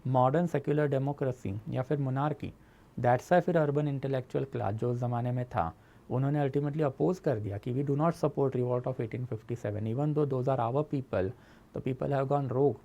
modern secular democracy या फिर मोनार्की। दैट्स वाई फिर अर्बन इंटेलेक्चुअल क्लास जो उस ज़माने में था उन्होंने अल्टीमेटली अपोज कर दिया कि we do not support revolt of 1857 even though those are our people, the people have gone rogue,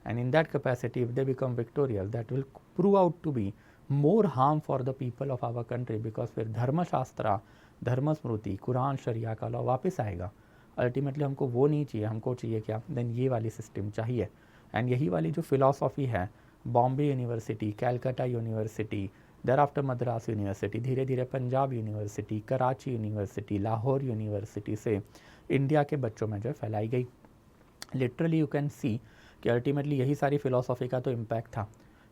and in that capacity if they become victorious that will prove out to be more harm for the people of our country because फिर धर्मशास्त्रा, धर्म स्मृति, कुरान, शरिया का law वापस आएगा। Ultimately हमको वो नहीं चाहिए, हमको चाहिए क्या, देन ये वाली सिस्टम चाहिए। एंड यही वाली जो फिलॉसफी है Bombay university, Calcutta university, there after Madras university, धीरे धीरे Punjab university, Karachi university, Lahore university से इंडिया के बच्चों में जो है फैलाई गई। लिटरली यू कैन सी कि अल्टीमेटली यही सारी फिलॉसफी का तो इम्पैक्ट था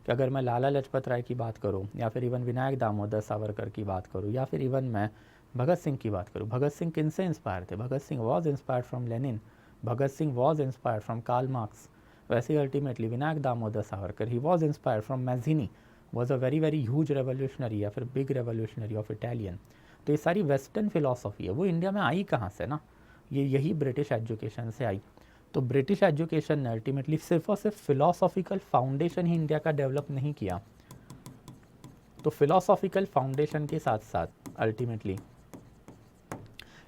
कि अगर मैं लाला लाजपत राय की बात करूं या फिर इवन विनायक दामोदर सावरकर की बात करूं या फिर इवन मैं भगत सिंह की बात करूं, भगत सिंह किन से इंस्पायर थे? Bhagat Singh was inspired from Lenin, Bhagat Singh was inspired from Karl Marx. वैसे ही ultimately Vinayak Damodar Savarkar he was inspired from Mazzini, was a very very huge revolutionary या फिर बिग रेवोल्यूशनरी ऑफ इटालियन। तो ये सारी वेस्टर्न फिलॉसफी है वो इंडिया में आई कहाँ से ना, ये यही ब्रिटिश एजुकेशन से आई। तो ब्रिटिश एजुकेशन ने अल्टीमेटली सिर्फ और सिर्फ फिलॉसॉफिकल फाउंडेशन ही इंडिया का डेवलप नहीं किया, तो फिलॉसॉफिकल फाउंडेशन के साथ साथ अल्टीमेटली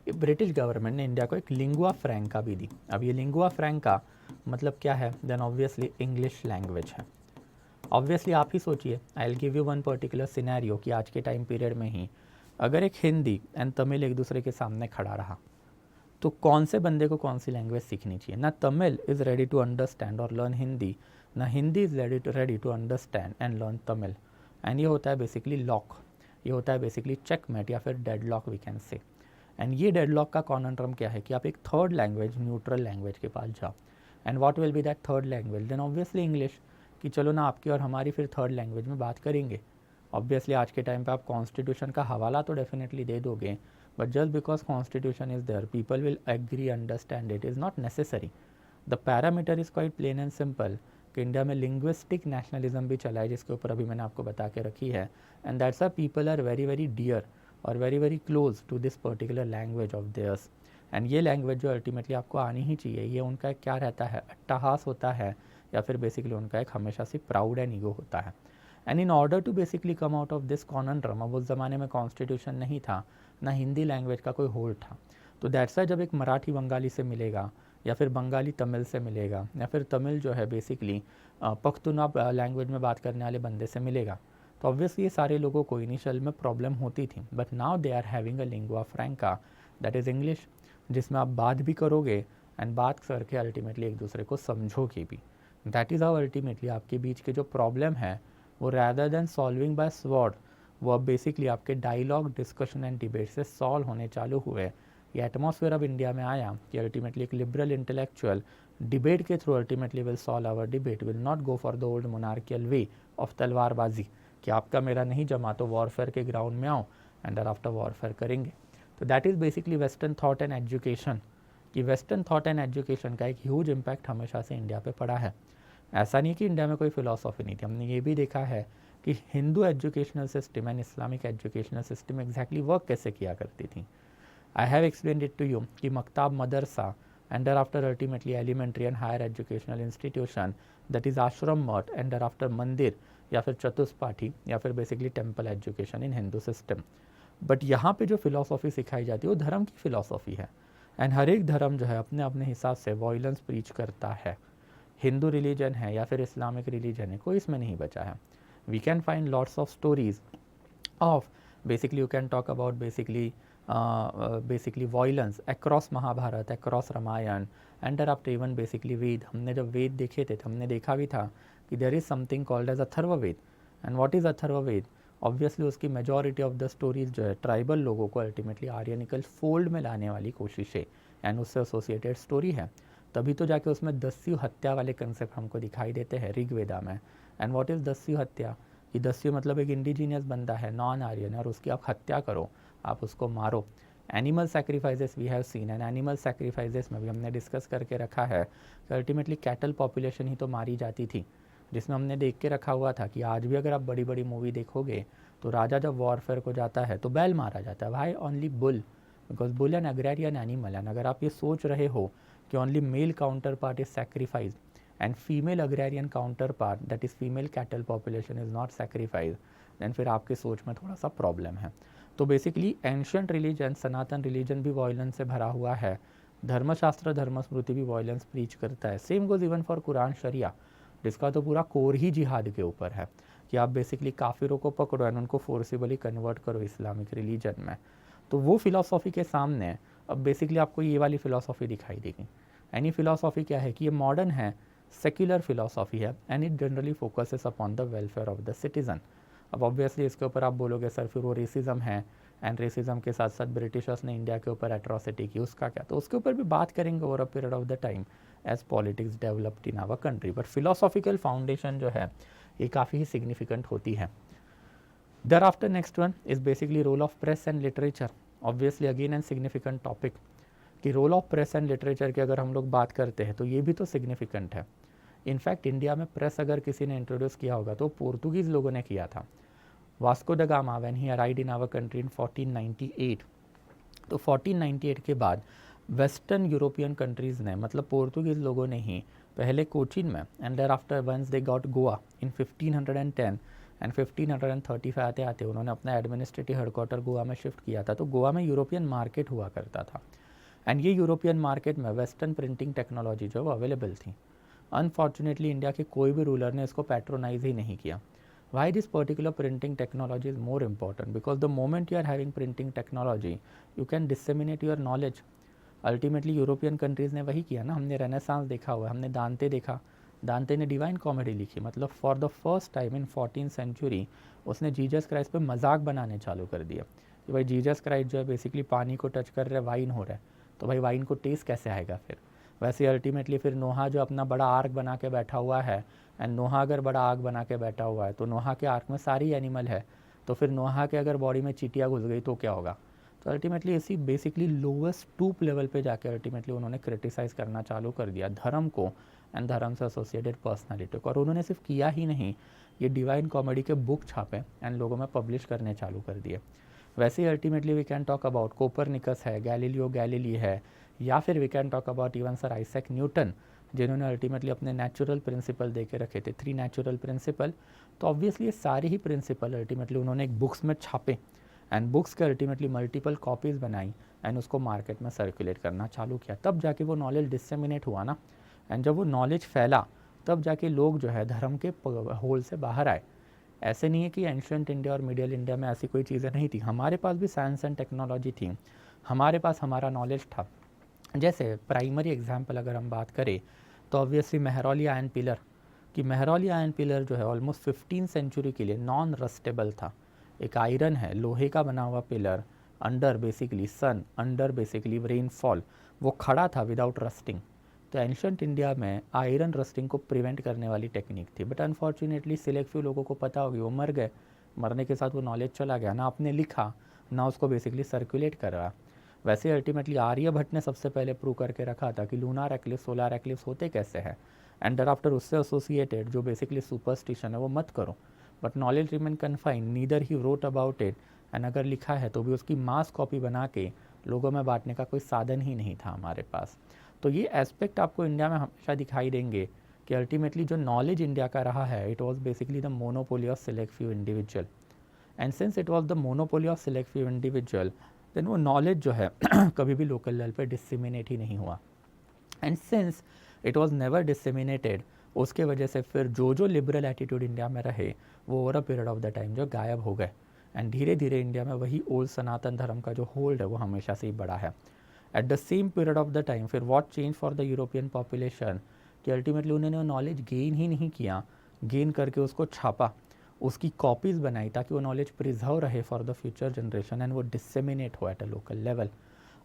ब्रिटिश गवर्नमेंट ने इंडिया को एक लिंगुआ फ्रैंका भी दी। अब ये लिंगुआ फ्रैंका मतलब क्या है? देन ऑब्वियसली इंग्लिश लैंग्वेज है। ऑब्वियसली आप ही सोचिए, I will give you one particular scenario कि आज के टाइम पीरियड में ही अगर एक हिंदी एंड तमिल एक दूसरे के सामने खड़ा रहा तो कौन से बंदे को कौन सी लैंग्वेज सीखनी चाहिए? ना Tamil is ready to understand और लर्न हिंदी, ना Hindi is ready to understand and learn Tamil. And ये होता है बेसिकली लॉक, ये होता है बेसिकली चेकमेट या फिर deadlock we can say. And ये डेड लॉक का कॉन्ट्रम क्या है कि आप एक थर्ड लैंग्वेज, न्यूट्रल लैंग्वेज के पास जाओ। And what will be that third language? Then obviously English, कि चलो ना आपकी और हमारी फिर थर्ड लैंग्वेज में बात करेंगे। ऑब्वियसली आज के टाइम पे आप कॉन्स्टिट्यूशन का हवाला तो डेफिनेटली दे दोगे, but just because constitution is there people will agree understand it is not necessary. The parameter is quite plain and simple कि इंडिया में लिंग्विस्टिक नेशनलिज्म भी चला है जिसके ऊपर अभी मैंने आपको बता के रखी है, and that's why people are very very dear और very very close to this particular language of theirs. And ये लैंग्वेज जो अल्टीमेटली आपको आनी ही चाहिए, ये उनका एक क्या रहता है, अट्टहास होता है या फिर बेसिकली उनका एक हमेशा से प्राउड एंड ईगो होता है। And in order to basically come out of this conundrum, अब उस ज़माने में कॉन्स्टिट्यूशन नहीं था, ना हिंदी लैंग्वेज का कोई होल्ड था, तो दैट्स वाई जब एक मराठी बंगाली से मिलेगा या फिर बंगाली तमिल से मिलेगा या फिर तमिल जो है बेसिकली पख्तूनवा लैंग्वेज में बात करने वाले बंदे से मिलेगा, तो ऑब्वियसली ये सारे लोगों को इनिशियल में प्रॉब्लम होती थी। But now they are having a lingua franca that is English, जिसमें आप बात भी करोगे एंड बात करके अल्टीमेटली एक दूसरे को समझोगे भी। दैट इज़ हाउ अल्टीमेटली आपके बीच के जो प्रॉब्लम है वो rather than solving by sword, वो अब बेसिकली आपके डायलॉग, डिस्कशन एंड डिबेट से सॉल्व होने चालू हुए। ये एटमॉस्फेयर अब इंडिया में आया कि अल्टीमेटली एक लिबरल इंटेलेक्चुअल डिबेट के through ultimately will solve our debate, will not go for the old monarchical way of तलवारबाजी कि आपका मेरा नहीं जमा तो वॉरफेयर के ग्राउंड में आओ एंड आफ्टर वॉरफेयर करेंगे। तो that is basically western thought and education, कि वेस्टर्न थॉट एंड एजुकेशन का एक ह्यूज इम्पैक्ट हमेशा से इंडिया पे पड़ा है। ऐसा नहीं कि इंडिया में कोई फिलॉसफी नहीं थी, हमने ये भी देखा है कि Hindu educational system and Islamic educational system exactly work कैसे किया करती थी। I have explained it to you कि maktab madrasa and thereafter ultimately elementary and higher educational institution that is ashram math and there after मंदिर या फिर चतुष्पाठी या फिर basically temple education in Hindu system. But यहाँ पे जो फिलॉसफी सिखाई जाती है वो धर्म की फिलॉसफी है। एंड हर एक धर्म जो है अपने अपने हिसाब से वॉयलेंस प्रीच करता है। हिंदू रिलीजन है या फिर इस्लामिक रिलीजन है, कोई इसमें नहीं बचा है। We can find lots of stories of basically you can talk about basically violence across Mahabharata, across Ramayana, interrupt even basically Veda. हमने जब वेद देखे थे तो हमने देखा भी था कि there is something called as Atharvaveda. And what is Atharvaveda? Obviously उसकी मेजॉरिटी ऑफ द स्टोरीज जो है ट्राइबल लोगों को अल्टीमेटली आर्यनिकल फोल्ड में लाने वाली कोशिश है एंड उससे एसोसिएटेड स्टोरी है। तभी तो जाके उसमें दस्यु हत्या वाले कंसेप्ट हमको दिखाई देते हैं ऋग्वेदा में। एंड व्हाट इज़ दस्यु हत्या? कि दस्यु मतलब एक इंडिजीनियस बंदा है, नॉन आर्यन, और उसकी आप हत्या करो, आप उसको मारो। Animal sacrifices we have seen, and animal sacrifices में भी हमने डिस्कस करके रखा है कि अल्टीमेटली कैटल पॉपुलेशन ही तो मारी जाती थी, जिसमें हमने देख के रखा हुआ था कि आज भी अगर आप बड़ी बड़ी मूवी देखोगे तो राजा जब वॉरफेयर को जाता है तो बैल मारा जाता है। Why only bull? Because bull an agrarian animal. And अगर आप ये सोच रहे हो कि only male counterpart is sacrifice and female agrarian counterpart, that is female cattle population, is not sacrificed, then फिर आपके सोच में थोड़ा सा प्रॉब्लम है। तो बेसिकली एंशियंट रिलीजन, सनातन रिलीजन भी वॉयलेंस से भरा हुआ है। धर्मशास्त्र, धर्मस्मृति भी वॉयलेंस प्रीच करता है। Same goes even for Quran sharia, जिसका तो पूरा कोर ही जिहाद के ऊपर है कि आप बेसिकली काफिरों को पकड़ो एंड उनको फोर्सिबली कन्वर्ट करो इस्लामिक रिलीजन में। तो वो फिलॉसफी के सामने अब बेसिकली आपको ये वाली फिलॉसफी दिखाई देगी। एनी फिलॉसफी क्या है कि ये मॉडर्न है, सेक्युलर फिलॉसफी है, and it generally focuses upon the welfare of the citizen. अब ऑब्वियसली इसके ऊपर आप बोलोगे सर फिर वो रेसिज्म है, एंड रेसिज्म के साथ साथ ब्रिटिशर्स ने इंडिया के ऊपर एट्रॉसिटी की, उसका क्या? तो उसके ऊपर भी बात करेंगे over a period of the time as politics developed in our country. But philosophical foundation जो है ये काफ़ी ही सिग्निफिकेंट होती है। Thereafter next one is basically role of press and literature. Obviously again and significant topic कि role of press and literature की अगर हम लोग बात करते हैं तो ये भी तो सिग्निफिकेंट है। इनफैक्ट इंडिया में प्रेस अगर किसी ने इंट्रोड्यूस किया होगा तो पोर्तुगीज़ लोगों ने किया था। Vasco da Gama when he arrived in our country in 1498, तो 1498 के बाद वेस्टर्न यूरोपियन कंट्रीज़ ने, मतलब पोर्तुगीज़ लोगों ने ही पहले कोचीन में, and thereafter once they got Goa in 1510 and 1535 आते आते उन्होंने अपना एडमिनिस्ट्रेटिव हेडक्वार्टर गोवा में शिफ्ट किया था। तो गोवा में यूरोपियन मार्केट हुआ करता था, एंड ये यूरोपियन मार्केट में वेस्टर्न प्रिंटिंग टेक्नोलॉजी जो वो अवेलेबल थी। अनफॉर्चुनेटली इंडिया के कोई भी रूलर ने इसको पैट्रोनाइज ही नहीं किया। Why this particular printing technology is more important? Because the moment you are having printing technology you can disseminate your knowledge. Ultimately European countries ने वही किया ना। हमने रेनेसांस देखा हुआ है, हमने दांते देखा, दांते ने डिवाइन कॉमेडी लिखी, मतलब for the first time in 14th century उसने जीसस क्राइस्ट पे मजाक बनाने चालू कर दिया कि भाई जीसस क्राइस्ट जो है बेसिकली पानी को टच कर रहे, वाइन हो रहा है, तो भाई वाइन को टेस्ट कैसे आएगा फिर? वैसे अल्टीमेटली फिर नोहा जो अपना बड़ा आर्क बना के बैठा हुआ है, एंड नोहा अगर बड़ा आग बना के बैठा हुआ है तो नोहा के आर्क में सारी एनिमल है, तो फिर नोहा के अगर बॉडी में चींटियाँ घुस गई तो क्या होगा? तो अल्टीमेटली इसी बेसिकली लोवेस्ट टूप लेवल पे जाके अल्टीमेटली उन्होंने क्रिटिसाइज़ करना चालू कर दिया धर्म को एंड धर्म से एसोसिएटेड पर्सनालिटी को। और उन्होंने सिर्फ किया ही नहीं, ये डिवाइन कॉमेडी के बुक छापे एंड लोगों में पब्लिश करने चालू कर दिए। वैसे ही ultimately we can talk about Copernicus है, गैलीलियो गैलीली है, या फिर we can talk about even sir Isaac Newton, जिन्होंने अल्टीमेटली अपने नेचुरल प्रिंसिपल दे के रखे थे, 3 नेचुरल प्रिंसिपल। तो ऑब्वियसली ये सारे ही प्रिंसिपल अल्टीमेटली उन्होंने एक बुक्स में छापे एंड बुक्स के अल्टीमेटली मल्टीपल कॉपीज़ बनाई एंड उसको मार्केट में सर्कुलेट करना चालू किया। तब जाके वो नॉलेज डिसेमिनेट हुआ ना, एंड जब वो नॉलेज फैला तब जाके लोग जो है धर्म के होल से बाहर आए। ऐसे नहीं है कि एंशिएंट इंडिया और मिडियल इंडिया में ऐसी कोई चीज़ें नहीं थी, हमारे पास भी साइंस एंड टेक्नोलॉजी थी, हमारे पास हमारा नॉलेज था। जैसे प्राइमरी एग्जाम्पल अगर हम बात करें तो ऑब्वियसली मेहरौली आयरन पिलर, कि मेहरौली आयरन पिलर जो है ऑलमोस्ट 15th सेंचुरी के लिए नॉन रस्टेबल था। एक आयरन है, लोहे का बना हुआ पिलर, अंडर बेसिकली सन, अंडर बेसिकली रेनफॉल, वो खड़ा था विदाउट रस्टिंग। तो एंशिएंट इंडिया में आयरन रस्टिंग को प्रिवेंट करने वाली टेक्निक थी, बट अनफॉर्चुनेटली सिलेक्ट फ्यू लोगों को पता होगी, वो मर गए, मरने के साथ वो नॉलेज चला गया, ना आपने लिखा ना उसको बेसिकली सर्कुलेट करा। वैसे अल्टीमेटली आर्यभट्ट ने सबसे पहले प्रूव करके रखा था कि लूनार एक्लिप्स, सोलार एक्लिप्स होते कैसे हैं, एंड दर आफ्टर उससे एसोसिएटेड जो बेसिकली सुपरस्टिशन है वो मत करो। But knowledge remain confined, neither he wrote about it, and अगर लिखा है तो भी उसकी मास कॉपी बना के लोगों में बांटने का कोई साधन ही नहीं था हमारे पास। तो ये एस्पेक्ट आपको इंडिया में हमेशा दिखाई देंगे कि अल्टीमेटली जो नॉलेज इंडिया का रहा है, it was basically the monopoly of select few individual. And since it was the monopoly of select few individual, then वो नॉलेज जो है कभी भी लोकल लेवल पे डिसमिनेट ही नहीं हुआ। And since it was never disseminated, उसके वजह से फिर जो लिबरल एटीट्यूड इंडिया में रहे वो over a period of the time जो गायब हो गए। एंड धीरे धीरे इंडिया में वही ओल्ड सनातन धर्म का जो होल्ड है वो हमेशा से ही बड़ा है। At the same period of the time फिर what change for the European population कि अल्टीमेटली उन्होंने नॉलेज गेन ही नहीं किया, गेन करके उसको छापा, उसकी कॉपीज़ बनाई ताकि वो नॉलेज प्रिजर्व रहे for the future generation and वो डिसमिनेट हो eight a local level.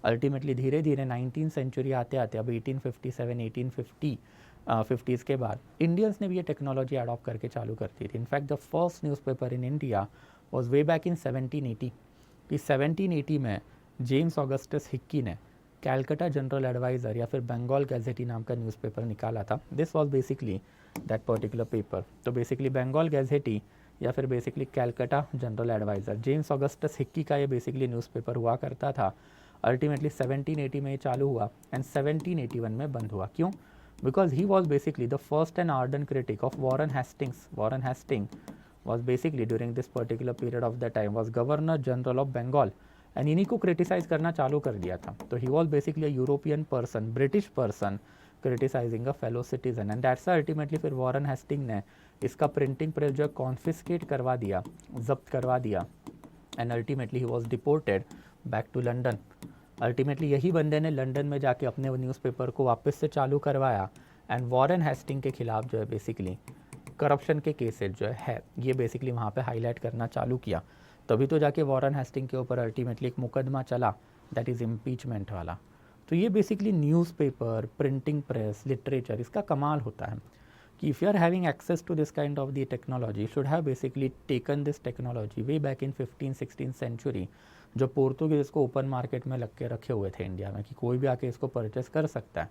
Ultimately धीरे धीरे 19th सेंचुरी आते आते अब 1857 1850 के बाद इंडियंस ने भी ये टेक्नोलॉजी अडॉप्ट करके चालू कर दी थी। In fact the first newspaper in India was way back इन 1780 कि 1780 में जेम्स ऑगस्टस हिक्की ने कैलकाटा जनरल एडवाइज़र या फिर बंगाल गैजेटी नाम का न्यूज़पेपर निकाला था। This was basically that particular paper. तो बेसिकली बंगाल गैजेटी या फिर basically Calcutta General Adviser, James Augustus Hicky का ये बेसिकली न्यूज़पेपर हुआ करता था। अल्टीमेटली 1780 में ये चालू हुआ एंड 1781 में बंद हुआ। क्यों? Because he was basically the first and ardent critic of Warren Hastings. Warren Hasting was basically during this particular period of the time was governor general of Bengal and इन्हीं को क्रिटिसाइज करना चालू कर दिया था। तो he was basically a European person, British person criticising a fellow citizen and that's ultimately फिर Warren Hasting ने इसका प्रिंटिंग प्रेस जो कॉन्फिस्केट करवा दिया, जब्त करवा दिया and ultimately he was deported back to London. Ultimately यही बंदे ने लंदन में जाके अपने न्यूज़पेपर को वापस से चालू करवाया एंड वॉरेन हेस्टिंग के खिलाफ जो है बेसिकली करप्शन के केसेस जो है ये बेसिकली वहाँ पे हाईलाइट करना चालू किया। तभी तो जाके वॉरेन हेस्टिंग के ऊपर अल्टीमेटली एक मुकदमा चला, दैट इज़ इम्पीचमेंट वाला। तो ये basically newspaper, printing press, literature, इसका कमाल होता है कि if you are having access to this kind of the technology should have basically taken this technology way back in 15-16 century, जो पोर्तुगीज इसको ओपन मार्केट में लग के रखे हुए थे इंडिया में कि कोई भी आके इसको परचेस कर सकता है।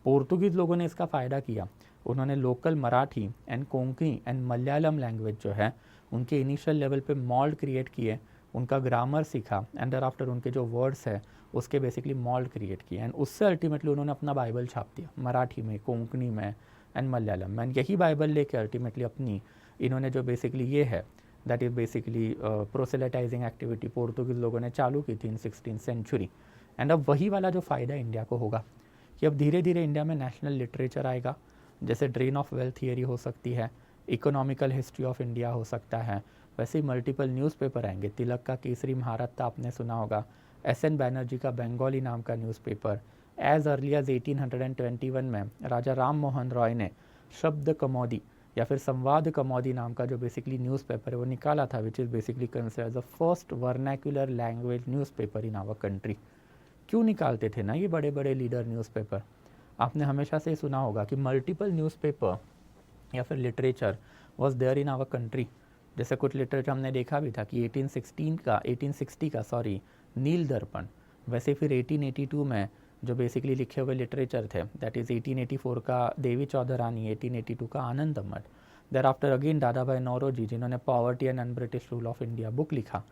पोर्तुगीज़ लोगों ने इसका फ़ायदा किया, उन्होंने local Marathi and Konkani and Malayalam language जो है उनके इनिशियल लेवल पे मॉल्ड क्रिएट किए, उनका ग्रामर सीखा एंड देयर आफ्टर उनके जो वर्ड्स है उसके बेसिकली मॉल्ड क्रिएट किए एंड उससे अल्टीमेटली उन्होंने अपना बाइबल छाप दिया मराठी में, कोंकणी में एंड मलयालम में। यही बाइबल लेके अल्टीमेटली अपनी इन्होंने जो बेसिकली ये है that is basically proselytizing activity Portuguese लोगों ने चालू की थी इन 16th सेंचुरी। एंड अब वही वाला जो फ़ायदा इंडिया को होगा कि अब धीरे धीरे इंडिया में नेशनल लिटरेचर आएगा, जैसे ड्रेन ऑफ वेल्थ थियरी हो सकती है, इकोनॉमिकल हिस्ट्री ऑफ इंडिया हो सकता है, वैसे ही मल्टीपल न्यूज़पेपर आएंगे। तिलक का केसरी महारत्ता आपने सुना होगा, एस.एन. बैनर्जी का बंगाली नाम का न्यूज़पेपर, एज अर्ली एज 1821 में राजा राम मोहन रॉय ने शब्द कमौदी या फिर संवाद कमौदी नाम का जो बेसिकली न्यूज़पेपर है वो निकाला था, which is basically considered as the first vernacular language newspaper in our country. क्यों निकालते थे ना ये बड़े बड़े लीडर न्यूज़पेपर? आपने हमेशा से सुना होगा कि मल्टीपल न्यूज़पेपर या फिर literature was there in our country. जैसे कुछ लिटरेचर हमने देखा भी था कि 1860 का नील दर्पण, वैसे फिर 1882 में जो बेसिकली लिखे हुए लिटरेचर थे दैट इज़ 1884 का देवी चौधरानी, 1882 का आनंद अमठ, देर आफ्टर अगेन दादा भाई नौरोजी जिन्होंने poverty and un British rule of India book लिखा।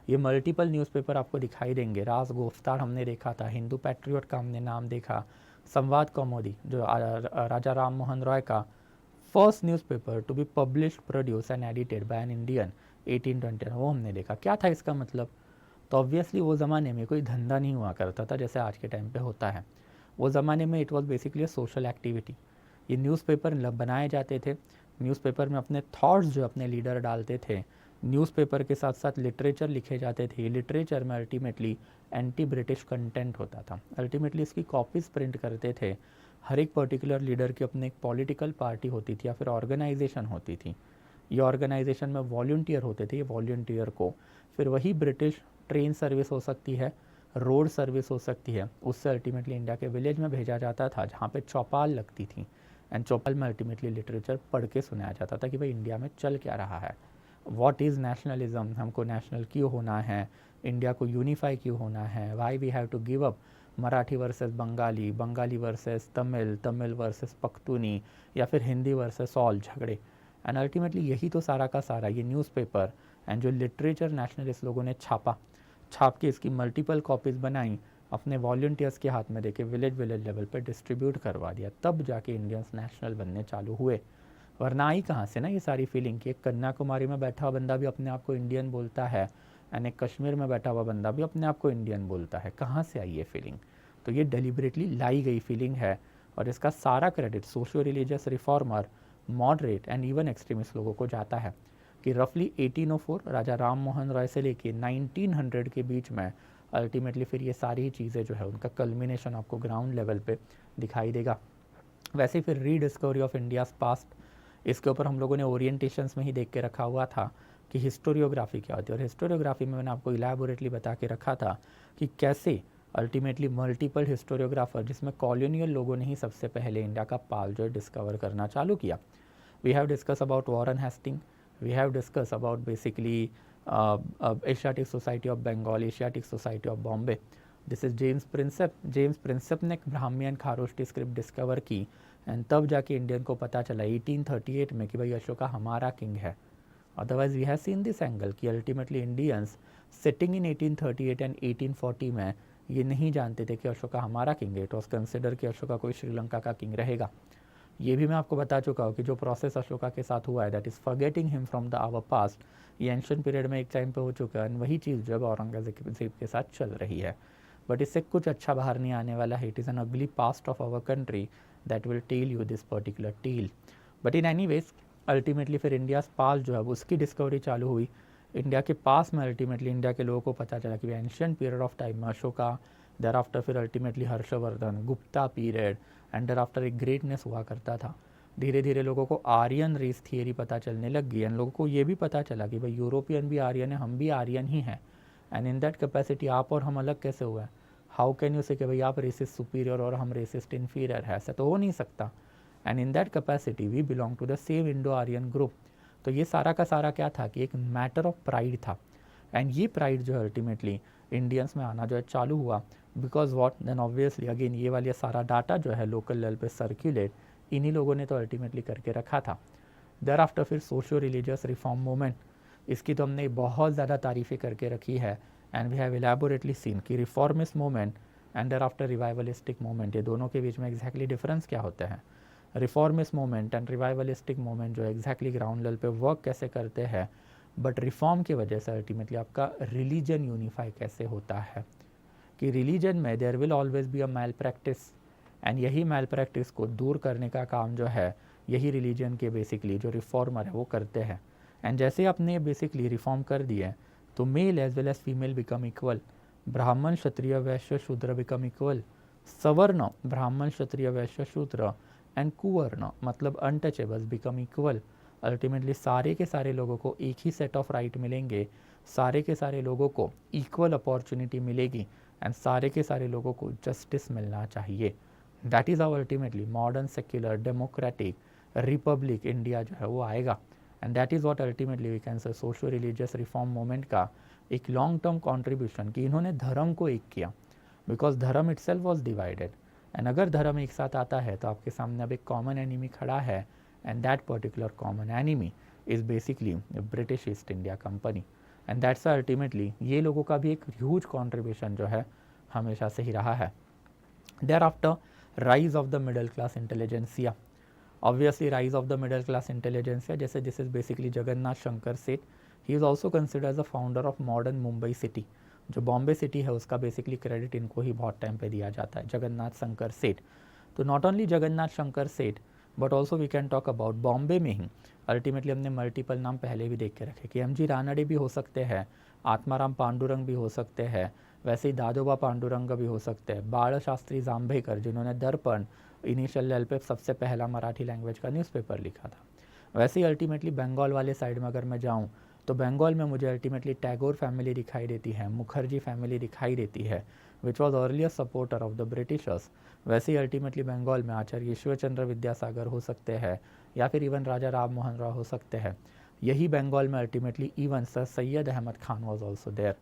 ये मल्टीपल न्यूज़पेपर आपको दिखाई देंगे। राज गोफ्तार हमने देखा था, हिंदू पैट्रियट का हमने नाम देखा, संवाद कौमुदी जो राजा राम मोहन रॉय का first newspaper to be published, produce and edited by an Indian 1820, वो हमने देखा। क्या था इसका मतलब? तो ऑब्वियसली वो ज़माने में कोई धंधा नहीं हुआ करता था जैसे आज के टाइम पे होता है। वो ज़माने में it was basically a social activity. ये न्यूज़पेपर बनाए जाते थे, न्यूज़पेपर में अपने थॉट्स जो अपने लीडर डालते थे, न्यूज़पेपर के साथ साथ लिटरेचर लिखे जाते थे। लिटरेचर में अल्टीमेटली एंटी ब्रिटिश कंटेंट होता था, अल्टीमेटली इसकी कॉपीज़ प्रिंट करते थे। हर एक पर्टिकुलर लीडर की अपनी एक पॉलिटिकल पार्टी होती थी या फिर ऑर्गेनाइजेशन होती थी। ये ऑर्गेनाइजेशन में वॉल्टियर होते थे, ये वॉल्टियर को फिर वही ब्रिटिश ट्रेन सर्विस हो सकती है, रोड सर्विस हो सकती है, उससे अल्टीमेटली इंडिया के विलेज में भेजा जाता था जहाँ पे चौपाल लगती थी एंड चौपाल में अल्टीमेटली लिटरेचर पढ़ के सुनाया जाता था कि भाई इंडिया में चल क्या रहा है, व्हाट इज़ नेशनलिज्म, हमको नेशनल क्यों होना है, इंडिया को यूनिफाई क्यों होना है, why we have to give up Marathi versus Bengali, Bengali versus Tamil, Tamil versus Pakhtuni या फिर हिंदी वर्सेस ऑल झगड़े। एंड अल्टीमेटली यही तो सारा का सारा ये न्यूज़पेपर एंड जो लिटरेचर नेशनलिस्ट लोगों ने छाप के इसकी मल्टीपल कॉपीज़ बनाई, अपने वॉल्टियर्स के हाथ में देके विलेज लेवल पर डिस्ट्रीब्यूट करवा दिया, तब जाके इंडियंस नेशनल बनने चालू हुए। वरना आई कहाँ से ना ये सारी फीलिंग कि एक कन्याकुमारी में बैठा हुआ बंदा भी अपने आप को इंडियन बोलता है एंड एक कश्मीर में बैठा हुआ बंदा भी अपने आप को इंडियन बोलता है, कहाँ से आई ये फीलिंग? तो ये डेलिबरेटली लाई गई फीलिंग है और इसका सारा credit socio religious reformer, moderate and even extremist लोगों को जाता है कि रफली 1804 राजा राम मोहन रॉय से लेके 1900 के बीच में अल्टीमेटली फिर ये सारी चीज़ें जो है उनका कल्मिनेशन आपको ग्राउंड लेवल पे दिखाई देगा। वैसे फिर रीडिस्कवरी ऑफ इंडियाज़ पास्ट, इसके ऊपर हम लोगों ने ओरिएंटेशंस में ही देख के रखा हुआ था कि हिस्टोरियोग्राफी क्या होती है, और हिस्टोरियोग्राफी में मैंने आपको इलैबोरेटली बता के रखा था कि कैसे अल्टीमेटली मल्टीपल हिस्टोरियोग्राफर, जिसमें कॉलोनियल लोगों ने ही सबसे पहले इंडिया का पाल जो है डिस्कवर करना चालू किया। We have discuss about Warren Hasting, we have discuss about basically Asiatic Society of Bengal, Asiatic Society of Bombay. This is James Prinsep. James Prinsep ने Brahmi and Kharosthi script discover की एंड तब जाके इंडियन को पता चला 1838 में कि भाई अशोका हमारा किंग है। Otherwise we have seen this angle कि ultimately Indians sitting in 1838 and 1840 में ये नहीं जानते थे कि अशोका हमारा किंग है। इट वॉज कंसिडर कि अशोका कोई श्रीलंका का किंग रहेगा। ये भी मैं आपको बता चुका हूँ कि जो प्रोसेस अशोका के साथ हुआ है that is forgetting him from the our past, ये एंशिएंट पीरियड में एक टाइम पे हो चुका है, वही चीज़ जो है औरंगजेब के साथ चल रही है। बट इससे कुछ अच्छा बाहर नहीं आने वाला है। It is an ugly past of our country that will tell you this particular tell. But in any ways ultimately फिर इंडिया पास जो है उसकी डिस्कवरी चालू हुई। इंडिया के पास में अल्टीमेटली इंडिया के लोगों को पता चला कि एंशिएंट पीरियड ऑफ टाइम में अशोका, देर आफ्टर फिर ultimately Harshvardhan, Gupta period and there after एक ग्रेटनेस हुआ करता था। धीरे धीरे लोगों को आर्यन रेस थियरी पता चलने लग गई एंड लोगों को ये भी पता चला कि भाई यूरोपियन भी आर्यन है, हम भी आर्यन ही हैं एंड इन दैट कैपेसिटी आप और हम अलग कैसे हुए हैं? हाउ कैन यू से कि भाई आप रेसिस्ट सुपीरियर और हम रेसिस्ट इन्फीरियर है? ऐसा तो हो नहीं सकता। And in that capacity we belong to the same Indo Aryan group. तो ये सारा का सारा क्या था कि एक मैटर ऑफ प्राइड था एंड ये प्राइड जो है अल्टीमेटली इंडियंस में आना जो है चालू हुआ। Because what then obviously again ये वाली सारा डाटा जो है लोकल लेवल पे सर्कुलेट इन्हीं लोगों ने तो अल्टीमेटली करके रखा था। देर आफ्टर फिर सोशियो रिलीजियस रिफॉर्म मूवमेंट, इसकी तो हमने बहुत ज़्यादा तारीफ़ें करके रखी है and we have elaborately seen कि reformist movement and thereafter revivalistic movement, ये दोनों के बीच में एग्जैक्टली डिफरेंस क्या होते हैं? रिफॉर्मिस्ट मूवमेंट एंड रिवाइवलिस्टिक मूवमेंट जो एग्जैक्टली ग्राउंड लेवल पे वर्क कैसे करते हैं, बट रिफॉर्म की वजह से अल्टीमेटली आपका रिलीजन यूनिफाई कैसे होता है कि रिलीजन में there will always be a malpractice and यही मैल प्रैक्टिस को दूर करने का काम जो है यही रिलीजन के बेसिकली जो रिफॉर्मर है वो करते हैं। एंड जैसे आपने बेसिकली रिफॉर्म कर दिए तो male as well as female become equal, Brahmin Kshatriya वैश्य शूद्र बिकम इक्वल, सवर्ण ब्राह्मण क्षत्रिय वैश्य शूद्र एंड कुवर्ण मतलब अनटचेबल्स बिकम इक्वल। अल्टीमेटली सारे के सारे लोगों को एक ही सेट ऑफ राइट मिलेंगे, सारे के सारे लोगों को इक्वल अपॉर्चुनिटी मिलेगी एंड सारे के सारे लोगों को जस्टिस मिलना चाहिए। That is how ultimately modern secular democratic republic India जो है वो आएगा and that is what ultimately we can say socio religious reform movement का एक लॉन्ग टर्म कॉन्ट्रीब्यूशन कि इन्होंने धर्म को एक किया। बिकॉज धर्म इटसेल्फ वॉज डिवाइडेड एंड अगर धर्म एक साथ आता है तो आपके सामने अब एक कॉमन एनिमी खड़ा है and that particular common enemy is basically British east India company and that's ultimately ये लोगों का भी एक ह्यूज कॉन्ट्रीब्यूशन जो है हमेशा से ही रहा है। Thereafter rise of the middle class intelligentsia, obviously rise of the middle class intelligentsia जैसे this is basically Jagannath Shankar Seth, he is also consider as a founder of modern Mumbai city. जो बॉम्बे सिटी है उसका बेसिकली क्रेडिट इनको ही बहुत time पे दिया जाता है, जगन्नाथ शंकर सेठ। तो not only Jagannath Shankar Seth but also we can talk about Bombay में ही अल्टीमेटली हमने मल्टीपल नाम पहले भी देख के रखे कि एम.जी. रानडे भी हो सकते हैं, आत्माराम पांडुरंग भी हो सकते हैं, वैसे ही दादोबा पांडुरंग भी हो सकते हैं, बाल शास्त्री जांभेकर जिन्होंने दर्पण इनिशियल लेवल पे सबसे पहला मराठी लैंग्वेज का न्यूज़पेपर लिखा था। वैसे ही अल्टीमेटली बंगाल वाले साइड में अगर मैं जाऊँ तो बंगाल में मुझे अल्टीमेटली टैगोर फैमिली दिखाई देती है, मुखर्जी फैमिली दिखाई देती है which was earlier supporter of the Britishers. वैसे ही अल्टीमेटली बंगाल में आचार्य ईश्वरचंद्र विद्यासागर हो सकते हैं या फिर इवन राजा राम मोहन राव हो सकते हैं। यही बंगाल में ultimately even sir Syed Ahmed Khan was also there.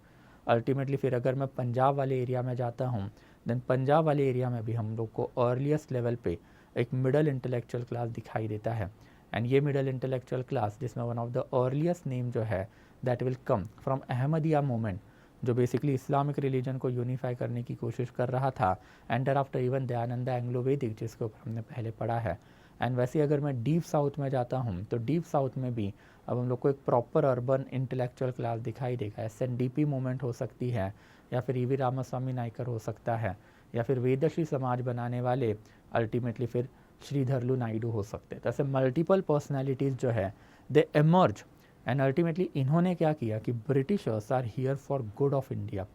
Ultimately फिर अगर मैं पंजाब वाले एरिया में जाता हूँ देन पंजाब वाले एरिया में भी हम लोग को अर्लीस्ट लेवल पे एक मिडल इंटेलेक्चुअल क्लास दिखाई देता है एंड ये मिडल इंटेलेक्चुअल क्लास जिसमें one of the earliest name जो है that will come from Ahmadiyya movement जो बेसिकली इस्लामिक रिलीजन को यूनिफाई करने की कोशिश कर रहा था and thereafter even Dayanand Anglo Vedic जिसके ऊपर हमने पहले पढ़ा है एंड वैसे अगर मैं डीप साउथ में जाता हूँ तो डीप साउथ में भी अब हम लोग को एक प्रॉपर अर्बन इंटेलेक्चुअल क्लास दिखाई देगा। SNDP मूवमेंट हो सकती है, या फिर EV रामास्वामी नायकर हो सकता है, या फिर वेदश्री समाज बनाने वाले अल्टीमेटली फिर श्रीधरलू नायडू हो सकते हैं। तो ऐसे मल्टीपल पर्सनैलिटीज़ जो है दे एमर्ज, एंड अल्टीमेटली इन्होंने क्या किया कि Britishers are here for good of India,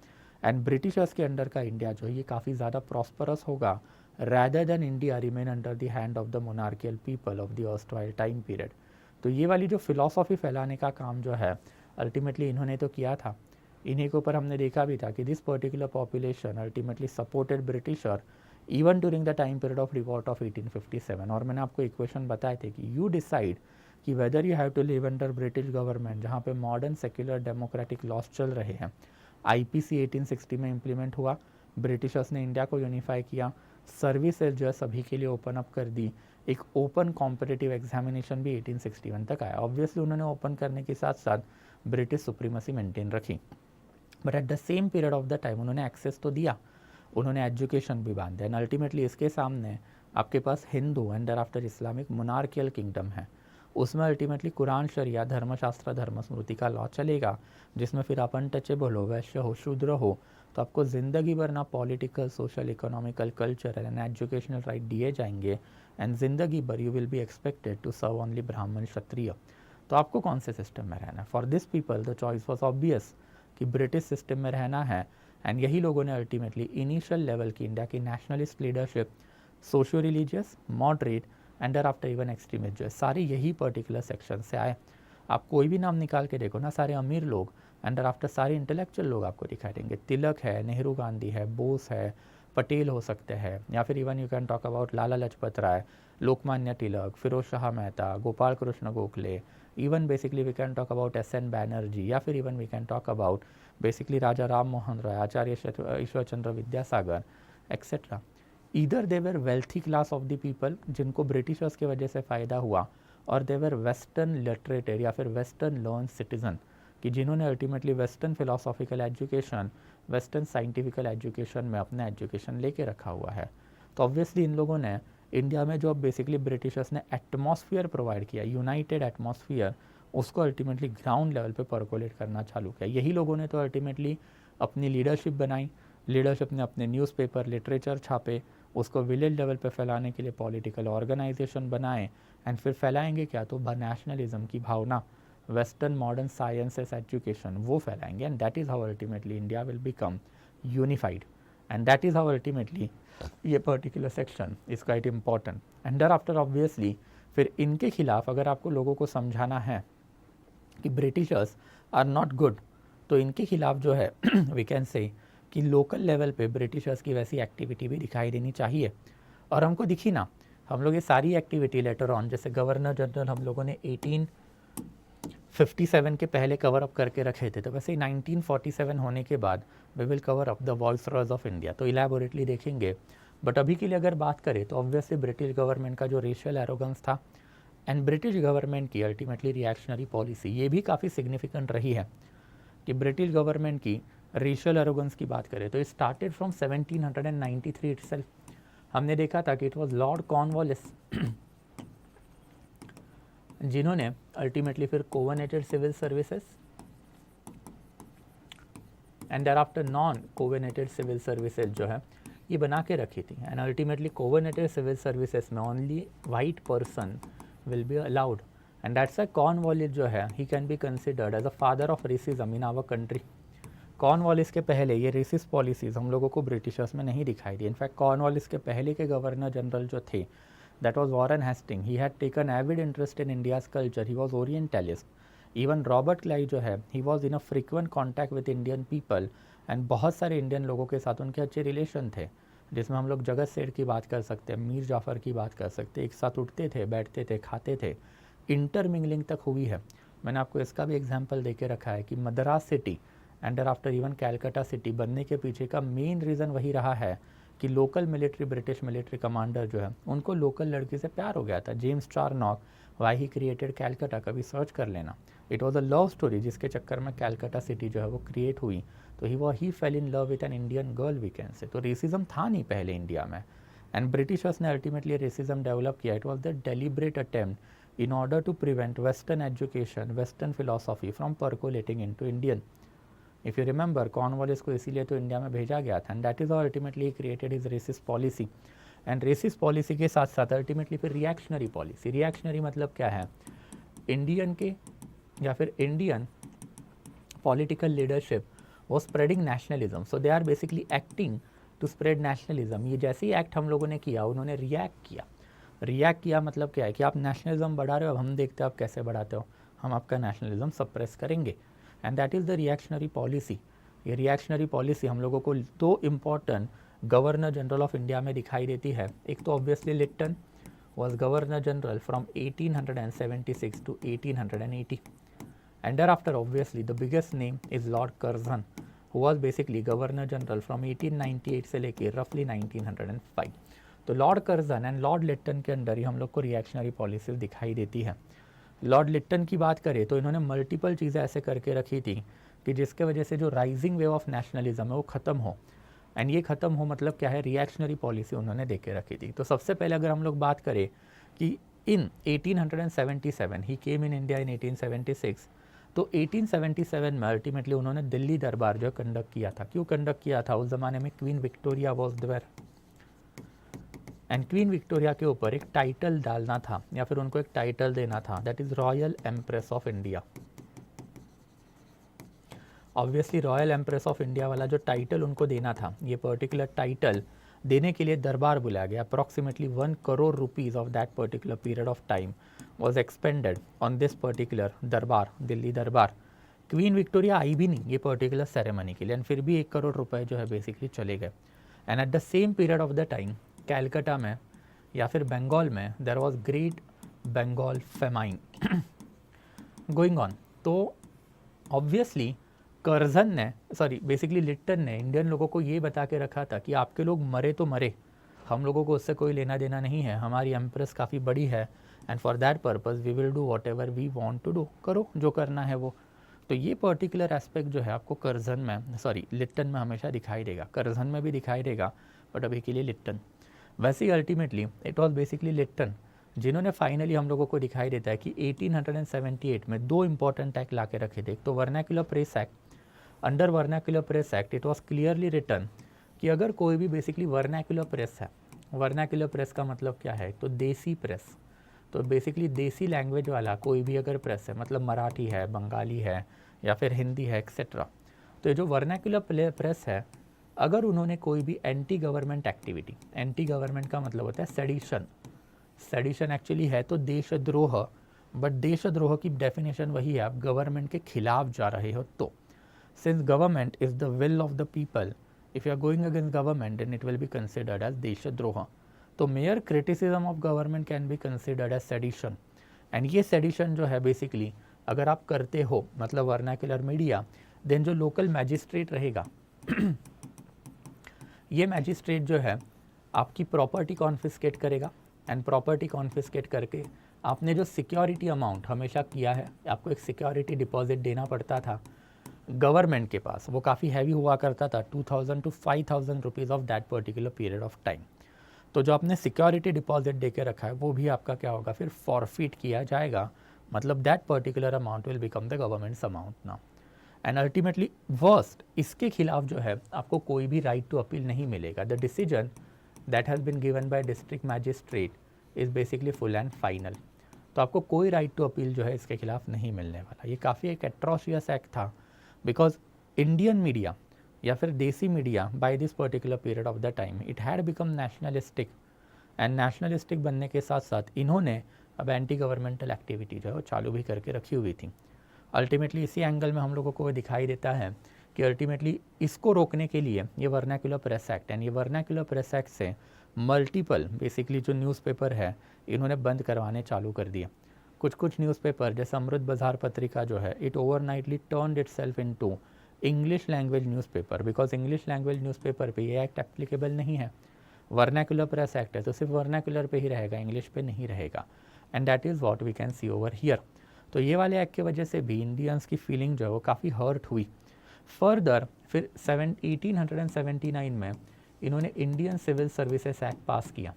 and Britishers के अंडर का इंडिया जो है ये काफ़ी ज़्यादा प्रॉस्परस होगा rather than India remain under the hand of the monarchical people of the erstwhile time period। तो ये वाली जो फिलॉसफी फैलाने का काम जो है अल्टीमेटली इन्होंने तो किया था। इन्हीं के ऊपर हमने देखा भी था कि this particular population ultimately supported Britisher even during the time period of revolt of 1857। और मैंने आपको इक्वेशन बताए थे कि यू डिसाइड कि whether you have to live under British government जहाँ पे मॉडर्न सेक्युलर डेमोक्रेटिक लॉज चल रहे हैं। IPC 1860 में इम्प्लीमेंट हुआ, ब्रिटिशर्स ने इंडिया को यूनिफाई किया, सर्विसेज जो है सभी के लिए ओपन अप कर दी, एक ओपन कॉम्पिटिटिव एग्जामिनेशन भी 1861 तक आया। ऑब्वियसली उन्होंने ओपन करने के साथ साथ ब्रिटिश सुप्रीमेसी मेंटेन रखी, but at the same period of the time उन्होंने एक्सेस तो दिया, उन्होंने एजुकेशन भी बांधा, एंड अल्टीमेटली इसके सामने आपके पास Hindu and after Islamic monarchial kingdom है। उसमें अल्टीमेटली कुरान शरिया धर्मशास्त्र धर्मस्मृति का लॉ चलेगा, जिसमें फिर आप अनटचेबल हो, वैश्य हो, शूद्र हो, तो आपको ज़िंदगी भर ना political social economical cultural and educational right दिए जाएंगे, एंड ज़िंदगी भर you will be expected to serve only Brahmin Kshatriya. तो आपको कौन से सिस्टम में रहना है? For this people the choice was obvious कि ब्रिटिश सिस्टम में रहना है, एंड यही लोगों ने अल्टीमेटली इनिशियल लेवल की इंडिया की nationalist leadership socio religious moderate and after even extremist जो है सारे यही पर्टिकुलर सेक्शन से आए। आप कोई भी नाम निकाल के देखो ना, सारे अमीर लोग एंड आफ्टर सारे इंटेलेक्चुअल लोग आपको दिखाई देंगे। तिलक है, नेहरू गांधी है, बोस है, पटेल हो सकते हैं, या फिर even you can talk about Lala Lajpat Rai, Lokmanya Tilak, Firoz Shah Mehta, Gopal Krishna Gokhale, even basically we can talk about SN Banerjee, या फिर even we can talk about basically Raja Ram Mohan Roy, Acharya Ishwar Chandra Vidyasagar etcetera. Either they were wealthy class of the people जिनको ब्रिटिशर्स की वजह से फ़ायदा हुआ, और दे वर वेस्टर्न लिटरेटेड या फिर वेस्टर्न लर्न सिटीजन कि जिन्होंने ultimately western philosophical education western scientifical education में अपना एजुकेशन लेके रखा हुआ है। तो ऑब्वियसली इन लोगों ने इंडिया में जो बेसिकली ब्रिटिशर्स ने एटमॉस्फेयर प्रोवाइड किया, यूनाइटेड एटमॉस्फेयर, उसको अल्टीमेटली ग्राउंड लेवल पे परकोलेट करना चालू किया। यही लोगों ने तो अल्टीमेटली अपनी लीडरशिप बनाई, लीडरशिप ने अपने न्यूज़पेपर लिटरेचर छापे, उसको विलेज लेवल पे फैलाने के लिए पॉलिटिकल ऑर्गेनाइजेशन बनाए, एंड फिर फैलाएंगे क्या, तो नेशनलिज्म की भावना, वेस्टर्न मॉडर्न साइंसेस एजुकेशन वो फैलाएंगे, and that is how ultimately India will become unified, and that is how ultimately ये particular section is quite important. And thereafter obviously फिर इनके खिलाफ अगर आपको लोगों को समझाना है कि ब्रिटिशर्स आर नॉट गुड, तो इनके खिलाफ जो है वी कैन से कि लोकल लेवल पे ब्रिटिशर्स की वैसी एक्टिविटी भी दिखाई देनी चाहिए, और हमको दिखी ना। हम लोग ये सारी एक्टिविटी लेटर ऑन, जैसे गवर्नर जनरल हम लोगों ने 1857 के पहले कवर अप करके रखे थे, तो वैसे ही 1947 होने के बाद we will cover up the viceroys of India, तो इलेबोरेटली देखेंगे। बट अभी के लिए अगर बात करें तो ऑब्वियसली ब्रिटिश गवर्नमेंट का जो रेशियल एरोगेंस था एंड ब्रिटिश गवर्नमेंट की अल्टीमेटली रिएक्शनरी पॉलिसी, ये भी काफ़ी सिग्निफिकेंट रही है कि ब्रिटिश गवर्नमेंट की रेशियल एरोगेंस की बात करें तो इट स्टार्टेड फ्रॉम 1793 इटसेल्फ। हमने देखा था कि इट वाज लॉर्ड कॉर्नवालिस जिन्होंने अल्टीमेटली फिर covenanted civil services and thereafter non covenanted civil services जो है ये बना के रखी थी, and ultimately covenanted civil services में only white person will be allowed, and that's why Cornwallis जो है he can be considered as a father of racism in our country. Cornwallis के पहले ये रेसिस्ट पॉलिसीज़ हम लोगों को ब्रिटिशर्स में नहीं दिखाई दी। इनफैक्ट कॉर्नवालिस के पहले के गवर्नर जनरल जो थे that was Warren Hasting, he had taken avid interest in India's culture, he was orientalist. Even Robert Clive जो है he was in a frequent contact with Indian people, and बहुत सारे Indian लोगों के साथ उनके अच्छे रिलेशन थे, जिसमें हम लोग जगत सेठ की बात कर सकते हैं, मीर जाफ़र की बात कर सकते हैं, एक साथ उठते थे, बैठते थे, खाते थे, इंटरमिंगलिंग तक हुई है। मैंने आपको इसका भी एग्जाम्पल दे के रखा है कि Madras city and after even Calcutta city बनने के पीछे का मेन रीज़न वही रहा है कि local military British military commander जो है उनको लोकल लड़की से प्यार हो गया था। James Charnock, why he created Calcutta, कभी सर्च कर लेना, it was a love story जिसके चक्कर में कैलकाटा सिटी जो है वो क्रिएट हुई। तो he fell in love with an Indian girl we can say. तो रेसिज्म था नहीं पहले इंडिया में, एंड ब्रिटिशर्स ने अल्टीमेटली रेसिज्म डेवलप किया. It was the deliberate attempt in order to prevent western education, western philosophy from percolating into Indian. If you remember, Cornwallis को इसीलिए तो इंडिया में भेजा गया था, and that is ultimately created is racist policy. And racist policy के साथ साथ अल्टीमेटली फिर रिएक्शनरी पॉलिसी. रिएक्शनरी मतलब क्या है? इंडियन के या फिर इंडियन पॉलिटिकल लीडरशिप वो spreading nationalism. So they are basically acting to spread nationalism. ये जैसे ही एक्ट हम लोगों ने किया, उन्होंने रिएक्ट किया. रिएक्ट किया मतलब क्या है कि आप नेशनलिज्म बढ़ा रहे हो, अब हम देखते हो आप कैसे बढ़ाते हो, हम आपका नेशनलिज्म सप्रेस करेंगे. And that is the reactionary policy. ये रिएक्शनरी पॉलिसी हम लोगों को दो important governor general of India में दिखाई देती है. एक तो obviously Lytton was governor general from 1876 to 1880, and thereafter obviously the biggest name is Lord Curzon, who was basically governor general from 1898 से लेके roughly 1905. तो Lord Curzon and Lord Lytton के अंदर ही हम लोग को रिएक्शनरी पॉलिसीज दिखाई देती है. लॉर्ड लिट्टन की बात करें तो इन्होंने मल्टीपल चीज़ें ऐसे करके रखी थी कि जिसके वजह से जो राइजिंग वेव ऑफ नेशनलिज्म है वो ख़त्म हो. एंड ये ख़त्म हो मतलब क्या है? रिएक्शनरी पॉलिसी उन्होंने दे के रखी थी. तो सबसे पहले अगर हम लोग बात करें कि इन 1877 ही केम इन इंडिया इन 1876, तो 1877 में अल्टीमेटली उन्होंने दिल्ली दरबार जो कंडक्ट किया था. क्यों कंडक्ट किया था? उस ज़माने में queen Victoria was there, and queen Victoria के ऊपर एक टाइटल डालना था या फिर उनको एक टाइटल देना था, that is royal empress of India. Obviously royal empress of India वाला जो टाइटल उनको देना था, ये पर्टिकुलर टाइटल देने के लिए दरबार बुलाया गया. Approximately 1 crore rupees of that particular period of time was expanded on this particular दरबार, दिल्ली दरबार. क्वीन विक्टोरिया आई भी नहीं ये पर्टिकुलर सेरेमनी के लिए, एंड फिर भी 1 करोड़ रुपए जो है बेसिकली चले गए. And at the same period of the time Calcutta में या फिर बंगाल में there was great Bengal famine going on. तो ऑब्वियसली कर्जन ने बेसिकली लिट्टन ने इंडियन लोगों को ये बता के रखा था कि आपके लोग मरे तो मरे, हम लोगों को उससे कोई लेना देना नहीं है, हमारी एम्प्रेस काफ़ी बड़ी है, and for that purpose we will do whatever we want to do, करो जो करना है वो. तो ये पर्टिकुलर एस्पेक्ट जो है आपको कर्जन में लिट्टन में हमेशा दिखाई देगा. कर्जन में भी दिखाई देगा बट अभी के लिए लिट्टन. वैसे ही ultimately it was basically Lytton जिन्होंने फाइनली हम लोगों को दिखाई देता है कि 1878 में 2 इंपॉर्टेंट एक्ट ला के रखे थे. एक तो vernacular press act. Under vernacular press act it was clearly written कि अगर कोई भी बेसिकली वर्नाक्युलर प्रेस है, वर्नाक्युलर प्रेस का मतलब क्या है? तो देसी प्रेस. तो बेसिकली देसी लैंग्वेज वाला कोई भी अगर प्रेस है, मतलब मराठी है, बंगाली है या फिर हिंदी है एक्सेट्रा, तो ये जो वर्नाक्युलर प्रेस है, अगर उन्होंने कोई भी anti government activity, anti government का मतलब होता है सेडिशन, सेडिशन एक्चुअली है तो देशद्रोह, बट देशद्रोह की डेफिनेशन वही है, आप गवर्नमेंट के खिलाफ जा रहे हो. तो since government is the will of the people, if you are going against government then it will be considered as देशद्रोह. तो mere criticism of government can be considered as sedition, and ये sedition जो है basically अगर आप करते हो मतलब वर्नाक्युलर मीडिया, देन जो लोकल मैजिस्ट्रेट रहेगा ये मैजिस्ट्रेट जो है आपकी प्रॉपर्टी कॉन्फिस्केट करेगा, एंड प्रॉपर्टी कॉन्फिस्केट करके आपने जो सिक्योरिटी अमाउंट हमेशा किया है, आपको एक सिक्योरिटी डिपॉजिट देना पड़ता था गवर्नमेंट के पास, वो काफ़ी हैवी हुआ करता था, 2000 to 5000 rupees of that particular period of time. तो जो आपने सिक्योरिटी डिपॉजिट दे के रखा है वो भी आपका क्या होगा? फिर फॉरफिट किया जाएगा, मतलब that particular amount will become the governments amount now. And ultimately worst, इसके खिलाफ जो है आपको कोई भी राइट टू अपील नहीं मिलेगा. The decision that has been given by district magistrate is basically full and final. तो आपको कोई राइट टू अपील जो है इसके खिलाफ नहीं मिलने वाला. ये काफ़ी एक एट्रोशियस एक्ट था, बिकॉज इंडियन मीडिया या फिर देसी media by this particular period of the time it had become nationalistic, and nationalistic बनने के साथ साथ इन्होंने अब एंटी गवर्नमेंटल एक्टिविटी जो है वो चालू भी करके रखी हुई थी. अल्टीमेटली इसी एंगल में हम लोगों को दिखाई देता है कि अल्टीमेटली इसको रोकने के लिए ये वर्नाक्युलर प्रेस एक्ट, एंड ये वर्नाक्युलर प्रेस एक्ट से मल्टीपल बेसिकली जो न्यूज़पेपर है इन्होंने बंद करवाने चालू कर दिए. कुछ न्यूज़पेपर जैसे अमृत बाजार पत्रिका जो है it overnightly turned itself into English language newspaper, because English language newspaper पे ये एक्ट एप्लीकेबल नहीं है. वर्नाक्युलर प्रेस एक्ट है तो सिर्फ वर्नाक्युलर पे ही रहेगा, इंग्लिश पे नहीं रहेगा, and that is what we can see over here. तो ये वाले एक्ट की वजह से भी इंडियंस की फीलिंग जो है वो काफ़ी हर्ट हुई. फर्दर फिर 1879 में इन्होंने Indian civil services act pass किया।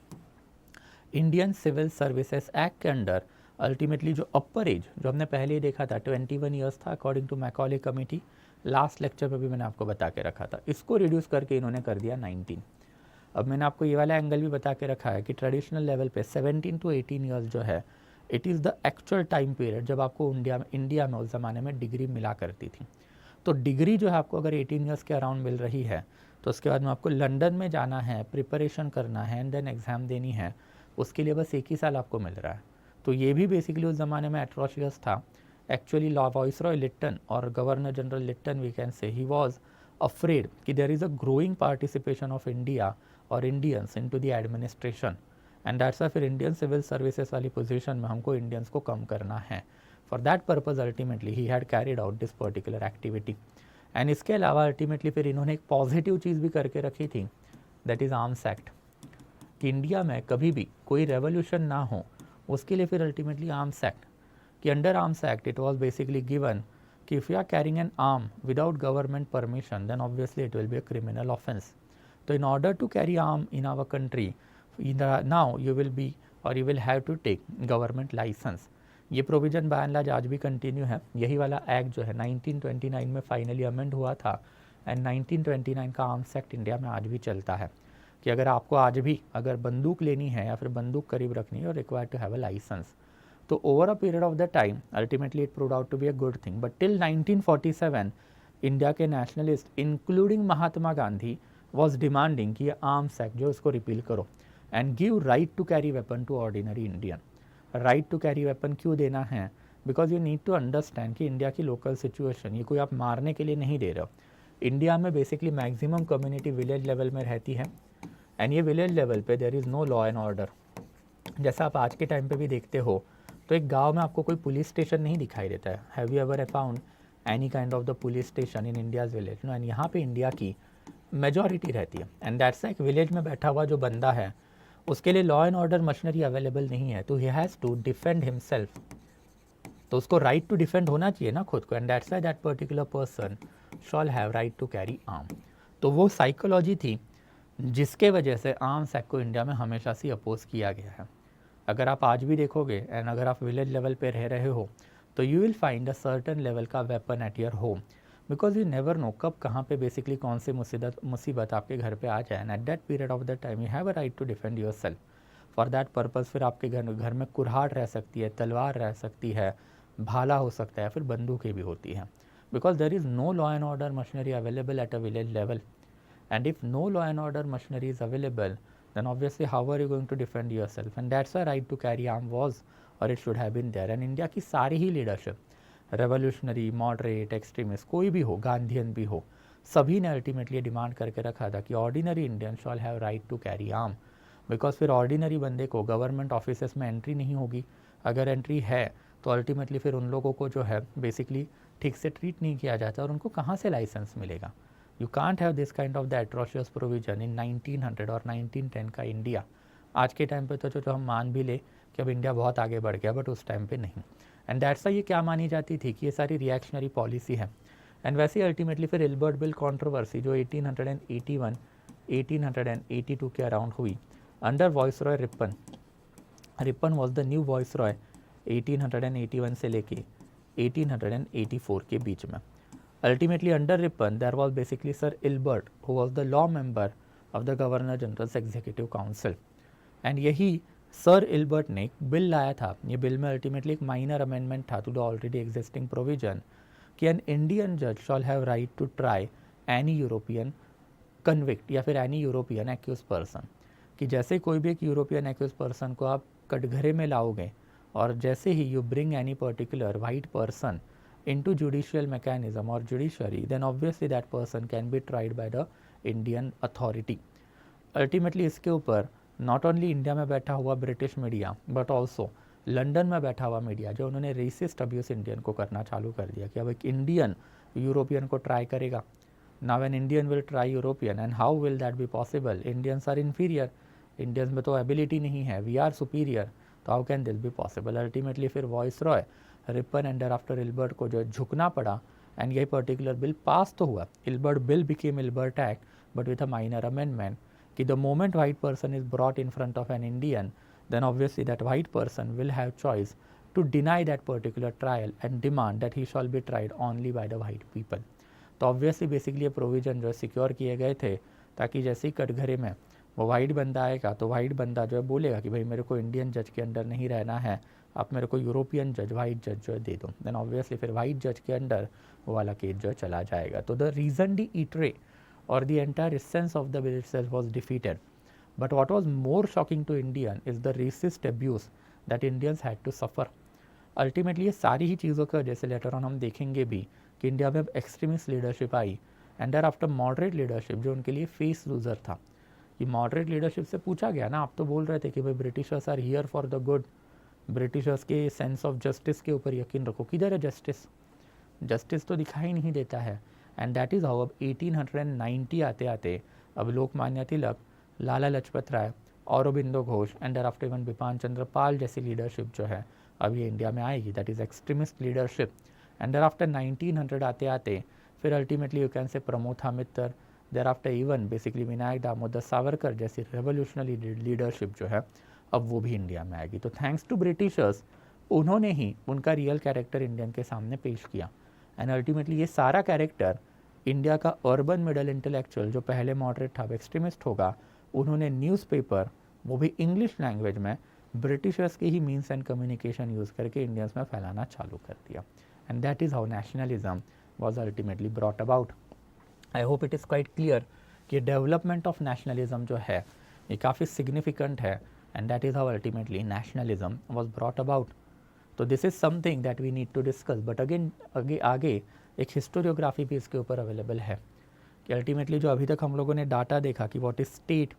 इंडियन सिविल सर्विसेज एक्ट के अंडर अल्टीमेटली जो अपर एज, जो हमने पहले ही देखा था 21 ईयर्स था according to Macaulay committee, last lecture में भी मैंने आपको बता के रखा था, इसको रिड्यूस करके इन्होंने कर दिया 19। अब मैंने आपको ये वाला एंगल भी बता के रखा है कि ट्रेडिशनल लेवल पे 17 to 18 ईयर्स जो है it is the actual time period जब आपको इंडिया में उस ज़माने में डिग्री मिला करती थी। तो डिग्री जो है आपको अगर 18 ईयर्स के अराउंड मिल रही है तो उसके बाद में आपको लंदन में जाना है, प्रिपरेशन करना है एंड देन एग्ज़ाम देनी है, उसके लिए बस 1 ही साल आपको मिल रहा है। तो ये भी बेसिकली उस ज़माने में एट्रोशियस था। एक्चुअली लॉ वाइसरॉय लिट्टन और governor general Lytton we can say he was afraid कि there is a growing participation of India और Indians into the administration and that's why फिर इंडियन सिविल सर्विसेज वाली पोजीशन में हमको Indians को कम करना है। For that purpose ultimately he had carried out this particular activity. And इसके अलावा अल्टीमेटली फिर इन्होंने एक पॉजिटिव चीज़ भी करके रखी थी, दैट इज़ आर्म्स एक्ट, कि इंडिया में कभी भी कोई रेवोल्यूशन ना हो उसके लिए फिर अल्टीमेटली आर्म्स एक्ट, कि under arms act it was basically given कि if you are carrying an arm without government permission then obviously it will be a criminal offence. तो in order to carry arm in our country now you will be और you will have to take government licence. ये provision by and large आज भी continue है। यही वाला act जो है 1929 में फाइनली अमेंड हुआ था एंड 1929 का आर्म्स एक्ट इंडिया में आज भी चलता है कि अगर आपको आज भी अगर बंदूक लेनी है या फिर बंदूक करीब रखनी है, required to have a licence. तो over a period of the time ultimately it proved out to be a good thing, but till 1947 India के nationalist including Mahatma Gandhi was demanding कि ये आर्म्स एक्ट जो इसको रिपील करो and give right to carry weapon to ordinary Indian. Right to carry weapon क्यों देना है? Because you need to understand कि इंडिया की लोकल सिचुएशन, ये कोई आप मारने के लिए नहीं दे रहे हो। इंडिया में basically maximum community village level में रहती है एंड ये विलेज लेवल पे there is no law and order. जैसा आप आज के टाइम पे भी देखते हो तो एक गांव में आपको कोई पुलिस स्टेशन नहीं दिखाई देता है। Have you ever found any kind of the police station in India's village? No. And यहाँ पे इंडिया की मेजॉरिटी रहती है एंड दैट्स लाइक विलेज में बैठा हुआ जो बंदा है उसके लिए law and order machinery available नहीं है, तो he has to defend himself. तो उसको राइट टू डिफेंड होना चाहिए ना खुद को, and that's why that particular person shall have right to carry arm. तो वो साइकोलॉजी थी जिसके वजह से आर्म्स एक्ट को इंडिया में हमेशा से अपोज किया गया है। अगर आप आज भी देखोगे एंड अगर आप विलेज लेवल पे रह रहे हो तो you will find a certain level का weapon at your home, because you never know कब कहाँ पे बेसिकली कौन सी मुसीबत आपके घर पे आ जाए and at that period of the time you have a right to defend yourself. For that purpose फिर आपके घर में कुल्हाड़ रह सकती है, तलवार रह सकती है, भाला हो सकता है, फिर बंदूकें भी होती हैं, because there is no law and order machinery available at a village level. And if no law and order machinery is available, then obviously how are you going to defend yourself? And that's why right to carry arm was or it should have been there. And India की सारी ही leadership, revolutionary, moderate, extremist, कोई भी हो, Gandhian भी हो, सभी ने ultimately demand करके रखा था कि ordinary Indian shall have right to carry arm. Because फिर ऑर्डिनरी बंदे को गवर्नमेंट ऑफिसेस में एंट्री नहीं होगी, अगर एंट्री है तो अल्टीमेटली फिर उन लोगों को जो है बेसिकली ठीक से ट्रीट नहीं किया जाता और उनको कहाँ से लाइसेंस मिलेगा। You can't have this kind of the atrocious provision in 1900 और 1910 का इंडिया। आज के टाइम पे तो जो हम मान भी ले कि अब इंडिया बहुत आगे बढ़ गया, बट उस टाइम पे नहीं। एंड दैट्स ये क्या मानी जाती थी कि ये सारी रिएक्शनरी पॉलिसी है। एंड वैसे ही अल्टीमेटली फिर इल्बर्ट बिल कंट्रोवर्सी जो 1881 1882 के अराउंड हुई under viceroy Ripon. Ripon was the new viceroy 1881 से लेके 1884 के बीच में। Ultimately under Ripon there was basically Sir Ilbert who was the law member of the Governor General's Executive Council and यही sir Ilbert ने एक bill लाया था। ये बिल में अल्टीमेटली एक माइनर अमेंडमेंट था to the already existing provision कि एन इंडियन जज shall have right to try any European convict या फिर एनी यूरोपियन एक्यूज पर्सन, कि जैसे कोई भी एक यूरोपियन एक्यूज पर्सन को आप कटघरे में लाओगे और जैसे ही you bring any particular white person into judicial mechanism or judiciary, then obviously that person can be tried by the Indian authority. Ultimately इसके ऊपर not only इंडिया में बैठा हुआ British media but also London में बैठा हुआ media जो उन्होंने रेसिस्ट अब्यूज इंडियन को करना चालू कर दिया कि अब एक इंडियन यूरोपियन को ट्राई करेगा। Now an Indian will try European and how will that be possible? Indians are inferior, Indians में तो एबिलिटी नहीं है, वी आर सुपीरियर, तो how can this be possible? Ultimately फिर viceroy Ripon and after Ilbert को जो झुकना पड़ा एंड ये पर्टिकुलर बिल पास तो हुआ। Ilbert bill became Ilbert act but with a minor amendment कि the moment white person is brought in front of an Indian, then obviously that white person will have choice to deny that particular trial and demand that he shall be tried only by the white people. तो obviously basically ये provision जो है secure किए गए थे ताकि जैसे ही कटघरे में वो वाइट बंदा आएगा तो वाइट बंदा जो है बोलेगा कि भाई मेरे को इंडियन जज के अंडर नहीं रहना है, आप मेरे को यूरोपियन जज वाइट जज जो है दे दो, देन ऑब्वियसली फिर वाइट जज के अंडर वो वाला केस जो है चला जाएगा. तो द रीजन डी ईटरे और the entire essence of the bill itself was defeated. But what was more shocking to Indian is the racist abuse that Indians had to suffer. Ultimately ये सारी ही चीज़ों की वजह से लेटर ऑन हम देखेंगे भी कि इंडिया में अब एक्सट्रीमिस्ट लीडरशिप आई and thereafter moderate leadership जो उनके लिए फेस लूजर था. कि मॉडरेट लीडरशिप से पूछा गया ना, आप तो बोल रहे थे कि भाई Britishers are here for the good, Britishers के सेंस ऑफ जस्टिस के ऊपर यकीन रखो. किधर है जस्टिस? जस्टिस तो दिखाई नहीं देता है. एंड दैट इज़ हाउ अब 1890 आते आते अब Lokmanya Tilak, Lala Lajpat Rai, Aurobindo Ghosh and thereafter even Bipin Chandra Pal जैसी लीडरशिप जो है अब ये इंडिया में आएगी. That is extremist leadership. And thereafter 1900 आते आते फिर ultimately you can say Pramod Mitra, thereafter even basically Vinayak Damodar Savarkar जैसी रेवोल्यूशनरी लीडरशिप जो है अब वो भी इंडिया में आएगी. तो थैंक्स टू ब्रिटिशर्स उन्होंने ही उनका रियल कैरेक्टर इंडियन के सामने पेश किया. एंड अल्टीमेटली ये सारा कैरेक्टर इंडिया का अर्बन मिडल इंटेलेक्चुअल जो पहले मॉडरेट था एक्सट्रीमिस्ट होगा, उन्होंने न्यूज़पेपर वो भी इंग्लिश लैंग्वेज में ब्रिटिशर्स के ही मीन्स एंड कम्युनिकेशन यूज़ करके इंडियंस में फैलाना चालू कर दिया. And that is how nationalism was ultimately brought about. I hope it is quite clear कि डेवलपमेंट ऑफ नेशनलिज्म जो है ये काफ़ी सिग्निफिकेंट है and that is how ultimately nationalism was brought about. तो this is something that we need to discuss. But again आगे एक historiography भी इसके ऊपर अवेलेबल है कि अल्टीमेटली जो अभी तक हम लोगों ने डाटा देखा कि व्हाट इज़ स्टेट,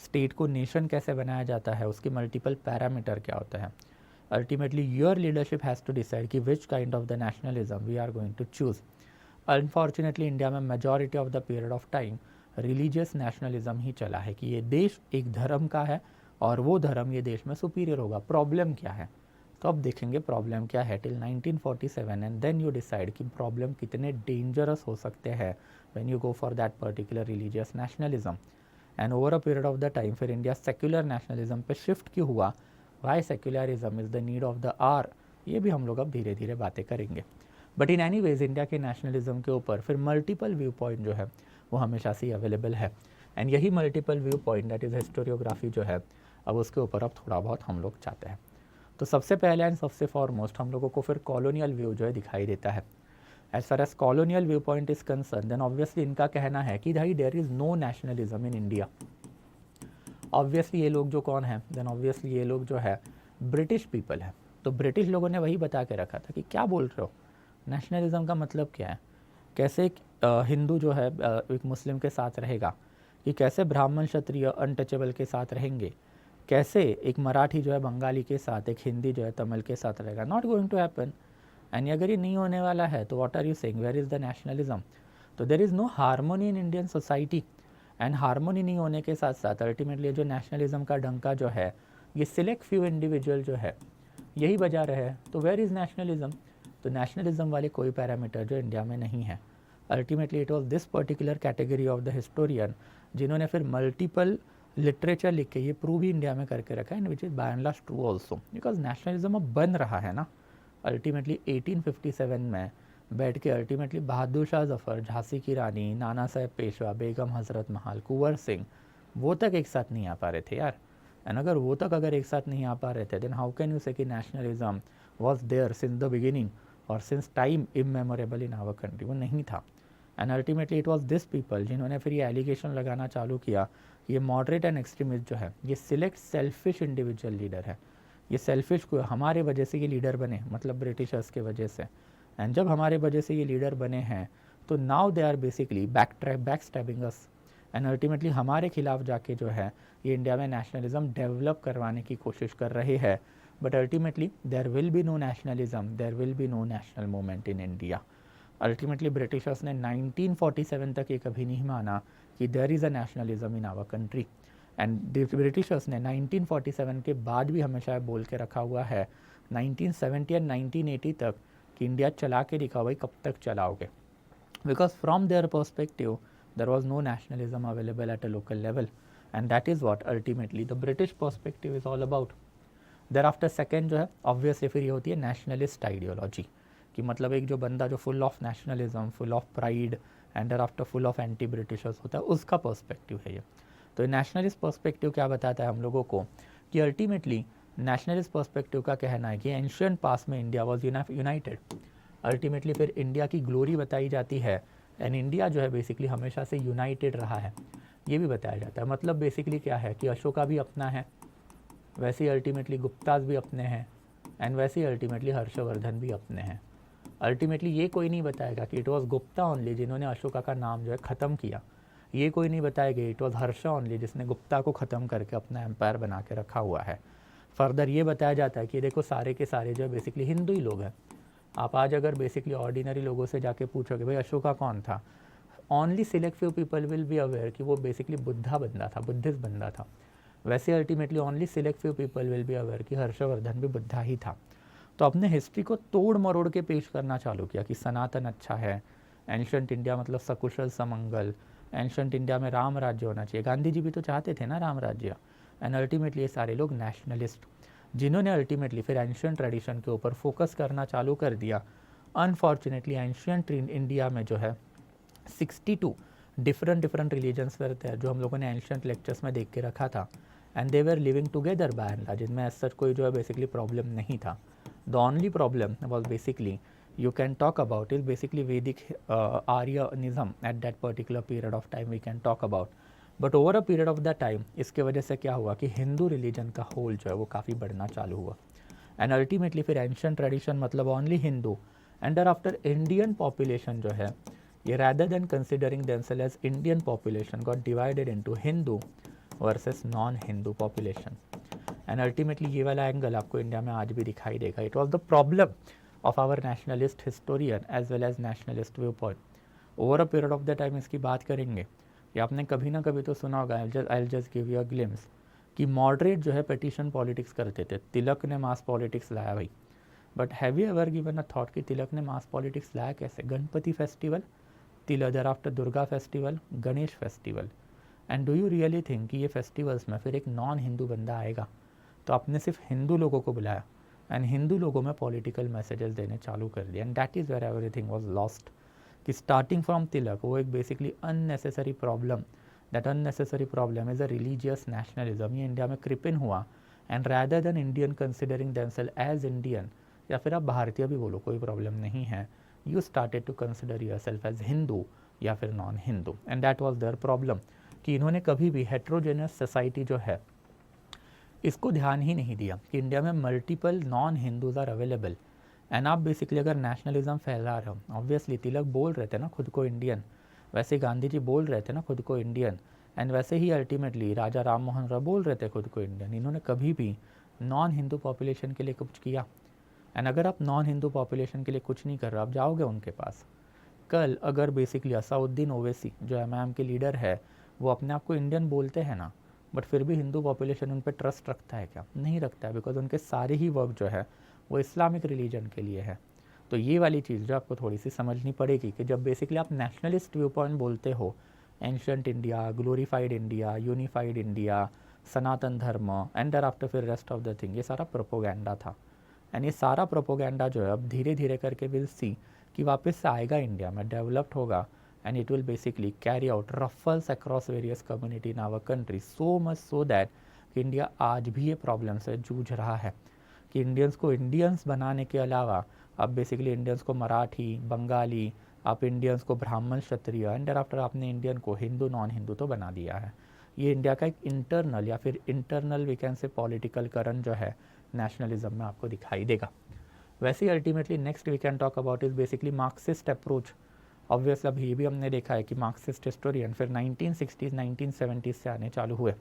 स्टेट को नेशन कैसे बनाया जाता है, उसके मल्टीपल पैरामीटर क्या होता है. Ultimately your leadership has to decide कि which kind of the nationalism we are going to choose. Unfortunately India में majority of the period of time religious nationalism ही चला है कि ये देश एक धर्म का है और वो धर्म ये देश में सुपीरियर होगा. प्रॉब्लम क्या है? तो अब देखेंगे प्रॉब्लम क्या है till 1947 and then you decide कि प्रॉब्लम कितने डेंजरस हो सकते हैं when you go for that particular religious nationalism. And over a period of the time फिर इंडिया सेक्युलर नेशनलिज्म पे शिफ्ट क्यों हुआ, why secularism is the need of the hour, ये भी हम लोग अब धीरे धीरे बातें करेंगे. But in any ways India के नेशनलिज्म के ऊपर फिर मल्टीपल व्यू पॉइंट जो है वो हमेशा से ही अवेलेबल है. एंड यही multiple view point that is historiography जो है अब उसके ऊपर अब थोड़ा बहुत हम लोग चाहते हैं. तो सबसे पहले एंड सबसे फॉरमोस्ट हम लोगों को फिर कॉलोनियल व्यू जो है दिखाई देता है. As far as colonial viewpoint is concern then obviously इनका कहना है कि भाई there is no nationalism in India. Obviously ये लोग जो कौन है, देन ऑब्वियसली ये लोग जो है ब्रिटिश पीपल है. तो ब्रिटिश लोगों ने वही बता के रखा था कि क्या बोल रहे हो, नेशनलिज्म का मतलब क्या है, कैसे हिंदू जो है एक मुस्लिम के साथ रहेगा, कि कैसे ब्राह्मण क्षत्रिय अनटचेबल के साथ रहेंगे, कैसे एक मराठी जो है बंगाली के साथ, एक हिंदी जो है तमिल के साथ रहेगा. Not going to happen. And अगर ये नहीं होने वाला है तो what are you saying, where is the nationalism. तो there is no harmony in Indian society. And harmony नहीं होने के साथ साथ अल्टीमेटली जो नेशनलिज्म का डंका जो है ये सिलेक्ट फ्यू इंडिविजुअल जो है यही बजा रहे हैं. तो वेयर इज़ नेशनलिज्म. तो नेशनलिज्म वाले कोई पैरामीटर जो इंडिया में नहीं है. Ultimately it was this particular category of the historian जिन्होंने फिर मल्टीपल लिटरेचर लिख के ये प्रूव भी इंडिया में करके रखा है and which is by and large true also, because nationalism अब बन रहा है ना. अल्टीमेटली 1857 में बैठ के अल्टीमेटली बहादुर शाह जफ़र, झांसी की रानी, नाना साहेब पेशवा, बेगम हज़रत महल, कुंवर सिंह वो तक एक साथ नहीं आ पा रहे थे यार. एंड अगर वो तक अगर एक साथ नहीं आ पा रहे थे then how can you say कि nationalism was there since the beginning और since time immemorial in our country. वो नहीं था. And ultimately it was this people जिन्होंने फिर ये एलिगेशन लगाना चालू किया कि ये मॉडरेट एंड एक्सट्रीमिस्ट जो है ये सिलेक्ट सेल्फिश इंडिविजुअल लीडर है. ये सेल्फिश को हमारे वजह से ये लीडर बने, मतलब ब्रिटिशर्स के वजह से. एंड जब हमारे वजह से ये लीडर बने हैं तो now they are basically backstabbing us. And ultimately हमारे खिलाफ जाके जो है ये इंडिया में नेशनलिज्म डेवलप करवाने की कोशिश कर रहे हैं. But ultimately there will be no nationalism, there will be no national movement in India. Ultimately Britishers ने 1947 तक ये कभी नहीं माना कि there is a nationalism in our country. And Britishers ने 1947 के बाद भी हमेशा बोल के रखा हुआ है 1970 एंड 1980 तक कि इंडिया चला के दिखाओ भाई, कब तक चलाओगे. Because from their perspective there was no nationalism available at a local level. And that is what ultimately the British perspective is all about. Thereafter second जो है ऑब्वियसली फिर ये होती है नेशनलिस्ट आइडियोलॉजी, कि मतलब एक जो बंदा जो full of nationalism, full of pride and there after full of anti Britishers होता है, उसका पर्सपेक्टिव है ये. तो नेशनलिस्ट पर्सपेक्टिव क्या बताता है हम लोगों को कि अल्टीमेटली नेशनलिस्ट पर्सपेक्टिव का कहना है कि एंशियंट पास्ट में इंडिया वॉज यूनाइटेड. अल्टीमेटली फिर इंडिया की ग्लोरी बताई जाती है एंड इंडिया जो है बेसिकली हमेशा से यूनाइटेड रहा है, ये भी बताया जाता है. मतलब बेसिकली क्या है कि अशोका भी अपना है, वैसे ही अल्टीमेटली गुप्ताज भी अपने हैं, एंड वैसे ही अल्टीमेटली हर्षवर्धन भी अपने हैं. अल्टीमेटली ये कोई नहीं बताएगा कि इट वॉज गुप्ता ओनली जिन्होंने अशोका का नाम जो है ख़त्म किया. ये कोई नहीं बताएगा इट वॉज हर्षा ओनली जिसने गुप्ता को ख़त्म करके अपना एम्पायर बना के रखा हुआ है. फर्दर ये बताया जाता है कि देखो सारे के सारे जो है बेसिकली हिंदू ही लोग हैं. आप आज अगर बेसिकली ऑर्डिनरी लोगों से जाके पूछोगे भाई अशोका कौन था, only select few people will be aware कि वो बेसिकली बुद्धा बंदा था, बुद्धिस्ट बंदा था. वैसे ultimately only select few people will be aware कि हर्षवर्धन भी बुद्धा ही था. तो अपने हिस्ट्री को तोड़ मरोड़ के पेश करना चालू किया कि सनातन अच्छा है, एंशंट इंडिया मतलब सकुशल समंगल, एंशंट इंडिया में राम राज्य होना चाहिए. गांधी जी भी तो चाहते थे ना राम राज्य. एंड अल्टीमेटली ये सारे लोग नेशनलिस्ट जिन्होंने अल्टीमेटली फिर एंशियंट ट्रेडिशन के ऊपर फोकस करना चालू कर दिया. अनफॉर्चुनेटली एंशियंट इंडिया में जो है 62 डिफरेंट रिलीजन्स रहते हैं जो हम लोगों ने एंशियंट लेक्चर्स में देख के रखा था. And they were living together by and large, जिनमें ऐसा कोई जो है बेसिकली प्रॉब्लम नहीं था. The only problem was basically you can talk about is basically Vedic Aryanism at that particular period of time we can talk about. But over a period of that time इसके वजह से क्या हुआ कि Hindu religion का whole जो है वो काफ़ी बढ़ना चालू हुआ. एंड अल्टीमेटली फिर एंशियंट ट्रेडिशन मतलब only Hindu and thereafter Indian population जो है ये rather than considering themselves as Indian population got divided into Hindu versus non-Hindu population. And ultimately ये वाला एंगल आपको इंडिया में आज भी दिखाई देगा. It was the problem of our nationalist historian as well as nationalist viewpoint. Over a period of the time इसकी बात करेंगे. ये आपने कभी ना कभी तो सुना होगा. I'll just give you a glimpse कि मॉडरेट जो है पेटिशन पॉलिटिक्स करते थे. तिलक ने मास पॉलिटिक्स लाया भाई. But have you ever given a thought कि तिलक ने मास पॉलिटिक्स लाया कैसे? Ganpati festival, Tilak after Durga festival, Ganesh festival. And do you really think कि ये फेस्टिवल्स में फिर एक नॉन हिंदू बंदा आएगा? तो आपने सिर्फ हिंदू लोगों को बुलाया एंड हिंदू लोगों में पॉलिटिकल मैसेजेस देने चालू कर दिए. And that is where everything was lost. कि स्टार्टिंग फ्रॉम तिलक वो एक basically unnecessary problem, that unnecessary problem is a religious nationalism. ये इंडिया में क्रिपिन हुआ and rather than Indian considering themselves as Indian, या फिर आप भारतीय भी बोलो कोई प्रॉब्लम नहीं है, you started to consider yourself as Hindu या फिर non Hindu. And that was their problem कि इन्होंने कभी भी हेट्रोजेनस सोसाइटी जो है इसको ध्यान ही नहीं दिया कि इंडिया में multiple non Hindus are available. And आप बेसिकली अगर नेशनलिज्म फैला रहे हो, ऑब्वियसली तिलक बोल रहे थे ना खुद को इंडियन, वैसे गांधी जी बोल रहे थे ना खुद को इंडियन, एंड वैसे ही अल्टीमेटली राजा राम मोहन राय बोल रहे थे खुद को इंडियन. इन्होंने कभी भी नॉन हिंदू पॉपुलेशन के लिए कुछ किया. एंड अगर आप नॉन हिंदू पॉपुलेशन के लिए कुछ नहीं कर रहे, आप जाओगे उनके पास. कल अगर बेसिकली असाउद्दीन ओवैसी जो एमआईएम के लीडर है वो अपने आप को इंडियन बोलते हैं ना, बट फिर भी हिंदू पॉपुलेशन उन पर ट्रस्ट रखता है क्या? नहीं रखता है, बिकॉज उनके सारे ही वर्क जो है वो इस्लामिक रिलीजन के लिए है. तो ये वाली चीज़ जो आपको थोड़ी सी समझनी पड़ेगी कि जब बेसिकली आप नेशनलिस्ट व्यू पॉइंट बोलते हो, ancient India, glorified India, unified India, Sanatan Dharma and thereafter फिर रेस्ट ऑफ द थिंग, ये सारा प्रोपोगेंडा था. एंड ये सारा प्रोपोगेंडा जो है अब धीरे धीरे करके विल सी कि वापस से आएगा इंडिया में, डेवलप्ड होगा, and it will basically carry out ruffles across various community in our country, so much so that India आज भी ये प्रॉब्लम से जूझ रहा है कि इंडियंस को इंडियंस बनाने के अलावा अब बेसिकली इंडियंस को मराठी, बंगाली, आप इंडियंस को ब्राह्मण, क्षत्रिय एंड आफ्टर आपने इंडियन को हिंदू नॉन हिंदू तो बना दिया है. ये इंडिया का एक इंटरनल या फिर internal we can say political current जो है नेशनलिज्म में आपको दिखाई देगा. वैसे ही ultimately next we can talk about is basically Marxist approach. Obviously अब ये भी हमने देखा है कि मार्क्सिस्ट हिस्टोरियन फिर 1960s 1970s से आने चालू हुए.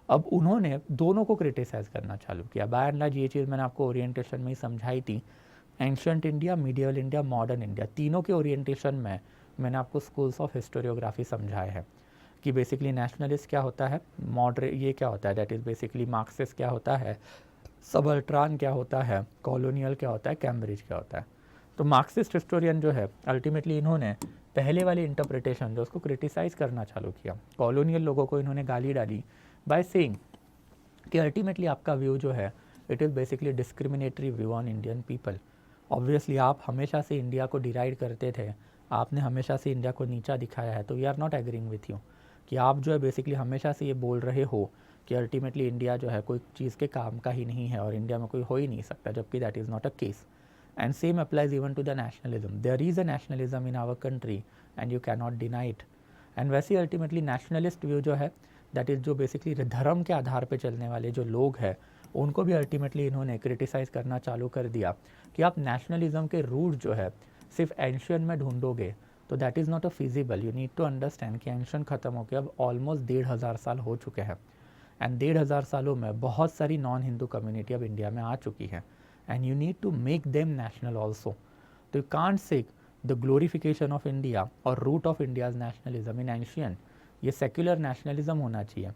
अब उन्होंने दोनों को क्रिटिसाइज़ करना चालू किया. बाय एंड लार्ज ये चीज़ मैंने आपको ओरिएंटेशन में ही समझाई थी. Ancient India, medial India, modern India, तीनों के ओरिएंटेशन में मैंने आपको स्कूल्स ऑफ हिस्टोरियोग्राफी समझाया है कि बेसिकली नेशनलिस्ट क्या होता है, मॉडरेट ये क्या होता है, दैट इज़ बेसिकली मार्क्सिस्ट क्या होता है, सबल्ट्रान क्या होता है, कॉलोनियल क्या होता है, कैम्ब्रिज क्या होता है. तो मार्क्सिस्ट हिस्टोरियन जो है अल्टीमेटली इन्होंने पहले वाली इंटरप्रिटेशन जो उसको क्रिटिसाइज़ करना चालू किया. कॉलोनियल लोगों को इन्होंने गाली डाली बाय सेइंग कि अल्टीमेटली आपका व्यू जो है it is basically discriminatory view on Indian people. Obviously आप हमेशा से इंडिया को डिराइड करते थे, आपने हमेशा से इंडिया को नीचा दिखाया है, तो we are not agreeing with you कि आप जो है बेसिकली हमेशा से ये बोल रहे हो कि अल्टीमेटली इंडिया जो है कोई चीज़ के काम का ही नहीं है और इंडिया में कोई हो ही नहीं सकता, जबकि that is not a case. And same applies even to the nationalism. There is a nationalism in our country and you can not deny it. And वैसे अल्टीमेटली नेशनलिस्ट व्यू जो है दैट इज़ जो basically धर्म के आधार पे चलने वाले जो लोग हैं उनको भी अल्टीमेटली इन्होंने क्रिटिसाइज़ करना चालू कर दिया कि आप नेशनलिज्म के रूट जो है सिर्फ एंशियन में ढूंढोगे तो that is not a feasible. You need to understand कि एंशियन ख़त्म हो गया, अब ऑलमोस्ट 1500 साल हो चुके हैं एंड 1500 सालों में बहुत सारी नॉन हिंदू कम्युनिटी अब इंडिया में आ चुकी है and you need to make them national also. तो you can't seek the glorification of India और root of India's nationalism in ancient. ये सेक्युलर नेशनलिज्म होना चाहिए।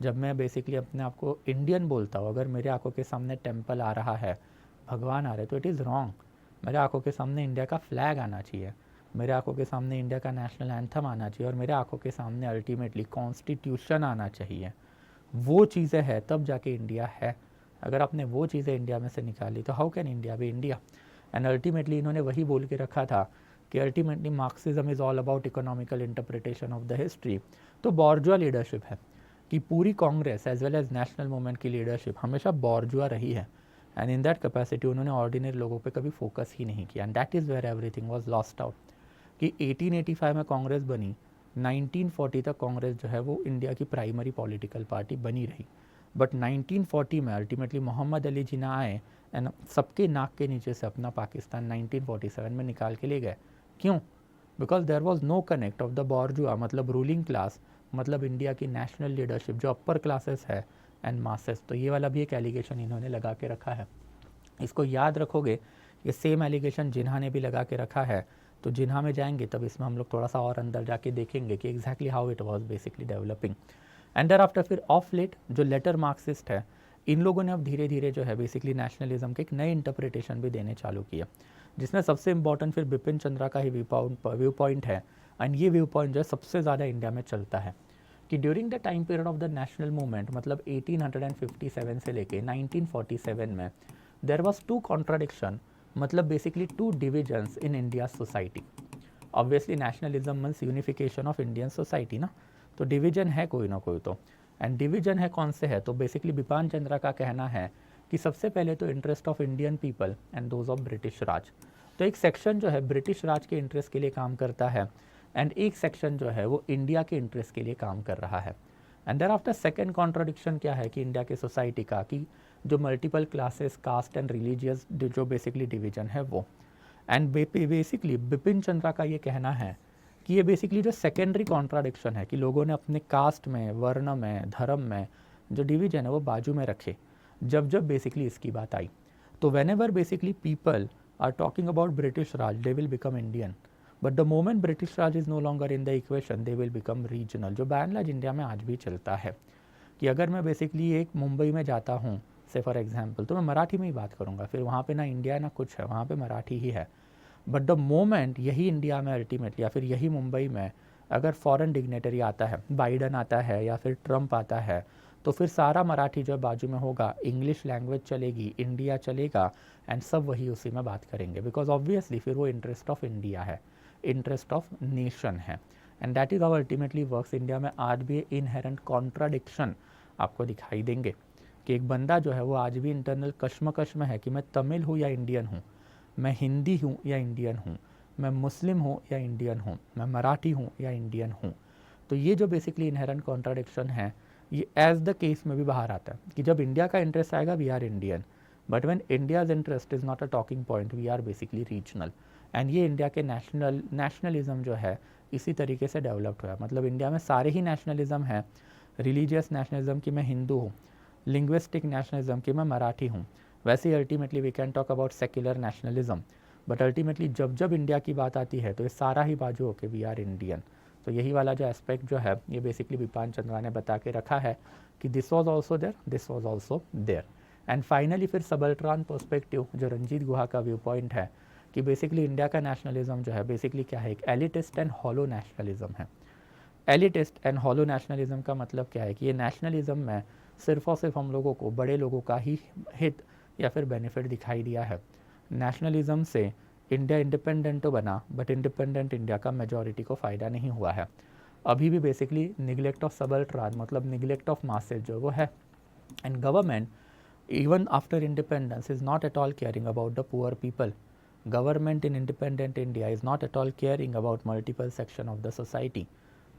जब मैं बेसिकली अपने आप को इंडियन बोलता हूँ, अगर मेरे आंखों के सामने टेम्पल आ रहा है, भगवान आ रहे, तो इट इज़ रॉन्ग। मेरे आंखों के सामने इंडिया का फ्लैग आना चाहिए, मेरे आंखों के सामने इंडिया का नेशनल एंथम आना चाहिए और मेरे आंखों के सामने अल्टीमेटली कॉन्स्टिट्यूशन आना चाहिए। वो चीज़ें हैं तब जाके इंडिया है। अगर आपने वो चीज़ें इंडिया में से निकाली तो how can India be India. And ultimately इन्होंने वही बोल के रखा था कि ultimately Marxism is all about economical interpretation of the history. तो बॉर्जुआ लीडरशिप है कि पूरी Congress as well as national movement की लीडरशिप हमेशा बॉर्जुआ रही है एंड इन दैट कैपेसिटी उन्होंने ऑर्डिनरी लोगों पे कभी फोकस ही नहीं किया and that is where everything was lost out. कि 1885 में कांग्रेस बनी, 1940 तक कांग्रेस जो है वो इंडिया की प्राइमरी पॉलिटिकल पार्टी बनी रही, बट 1940 में अल्टीमेटली मोहम्मद अली जिन्ना आए एंड सबके नाक के नीचे से अपना पाकिस्तान 1947 में निकाल के ले गए। क्यों? Because there was no connect of the bourgeois मतलब रूलिंग क्लास, मतलब इंडिया की नेशनल लीडरशिप जो अपर क्लासेस है एंड मासेस। तो ये वाला भी एक एलिगेशन इन्होंने लगा के रखा है। इसको याद रखोगे, ये सेम एलिगेशन जिन्हा ने भी लगा के रखा है। तो जिन्हा में जाएंगे तब इसमें हम लोग थोड़ा सा और अंदर जाके देखेंगे कि exactly how it was basically developing. And thereafter फिर ऑफ लेट जो लेटर मार्क्सिस्ट है, इन लोगों ने अब धीरे धीरे जो है बेसिकली नेशनलिज्म के एक नए इंटरप्रिटेशन भी देने चालू किया, जिसमें सबसे इंपॉर्टेंट फिर बिपिन चंद्रा का ही व्यू पॉइंट है। एंड ये व्यू पॉइंट जो है सबसे ज़्यादा इंडिया में चलता है कि during the time period of the national movement मतलब 1857 से लेके 1947 में देयर वाज टू कॉन्ट्राडिक्शन, मतलब basically two divisions in India society. Obviously nationalism means unification of Indian society ना, तो डिवीजन है कोई ना कोई तो। एंड डिवीजन है कौन से है, तो बेसिकली बिपिन चंद्रा का कहना है कि सबसे पहले तो interest of Indian people and those of British Raj. तो एक सेक्शन जो है ब्रिटिश राज के इंटरेस्ट के लिए काम करता है एंड एक सेक्शन जो है वो इंडिया के इंटरेस्ट के लिए काम कर रहा है। And thereafter second contradiction क्या है कि इंडिया के सोसाइटी का कि जो multiple classes, caste and religious जो बेसिकली डिवीजन है वो। एंड बेसिकली बिपिन चंद्रा का ये कहना है कि ये बेसिकली जो सेकेंडरी कॉन्ट्राडिक्शन है कि लोगों ने अपने कास्ट में, वर्ण में, धर्म में जो डिवीजन है वो बाजू में रखे जब जब बेसिकली इसकी बात आई। तो whenever basically people are talking about British Raj they will become Indian, but the moment British Raj is no longer in the equation they will become regional. जो बैन लाज इंडिया में आज भी चलता है कि अगर मैं बेसिकली एक मुंबई में जाता हूँ से फॉर एग्जांपल, तो मैं मराठी में ही बात करूँगा, फिर वहाँ पे ना इंडिया ना कुछ है, वहाँ पे मराठी ही है। बट द मोमेंट यही इंडिया में अल्टीमेटली या फिर यही मुंबई में अगर फॉरेन डिग्नेटरी आता है, बाइडन आता है या फिर ट्रंप आता है, तो फिर सारा मराठी जो बाजू में होगा, इंग्लिश लैंग्वेज चलेगी, इंडिया चलेगा एंड सब वही उसी में बात करेंगे। बिकॉज ऑब्वियसली फिर वो इंटरेस्ट ऑफ इंडिया है, इंटरेस्ट ऑफ नेशन है and that is how ultimately works. India में आज भी इनहेरेंट कॉन्ट्राडिक्शन आपको दिखाई देंगे कि एक बंदा जो है वो आज भी इंटरनल कश्मकश में है कि मैं तमिल हूँ या इंडियन हूँ, मैं हिंदी हूँ या इंडियन हूँ, मैं मुस्लिम हूँ या इंडियन हूँ, मैं मराठी हूँ या इंडियन हूँ। तो ये जो बेसिकली इनहेरेंट कॉन्ट्राडिक्शन है ये एज द केस में भी बाहर आता है कि जब इंडिया का इंटरेस्ट आएगा we are Indian, but when India's interest is not a talking point we are basically regional. And ये इंडिया के नेशनलिज्म जो है इसी तरीके से डेवलप्ड हुआ है। मतलब इंडिया में सारे ही नेशनलिज्म हैं, रिलीजियस नेशनलिज्म की मैं हिंदू हूँ, लिंग्विस्टिक नेशनलिज्म की मैं मराठी हूँ। वैसे ही ultimately we can talk about secular nationalism, but ultimately जब जब इंडिया की बात आती है तो ये सारा ही बाजू होके वी आर इंडियन। तो यही वाला जो एस्पेक्ट जो है ये बेसिकली बिपिन चंद्रा ने बता के रखा है कि this was also there, this was also there. And finally फिर सबल्ट्रॉन पर्सपेक्टिव जो रंजीत गुहा का व्यू पॉइंट है कि बेसिकली इंडिया का नेशनलिज्म जो है बेसिकली क्या है, एक एलिटिस्ट एंड हॉलो नेशनलिज्म है। एलिटिस्ट एंड हॉलो नेशनलिज्म का मतलब क्या है कि ये नेशनलिज्म में सिर्फ और सिर्फ हम लोगों को बड़े लोगों का ही हित या फिर बेनिफिट दिखाई दिया है। नेशनलिज्म से इंडिया इंडिपेंडेंट तो बना, बट इंडिपेंडेंट इंडिया का मेजॉरिटी को फ़ायदा नहीं हुआ है। अभी भी बेसिकली निगलेक्ट ऑफ सबल्ट्रान मतलब निगलेक्ट ऑफ मासेज जो वो है। And government even after independence is not at all caring about the poor people. Government in independent India is not at all caring about multiple section of the society.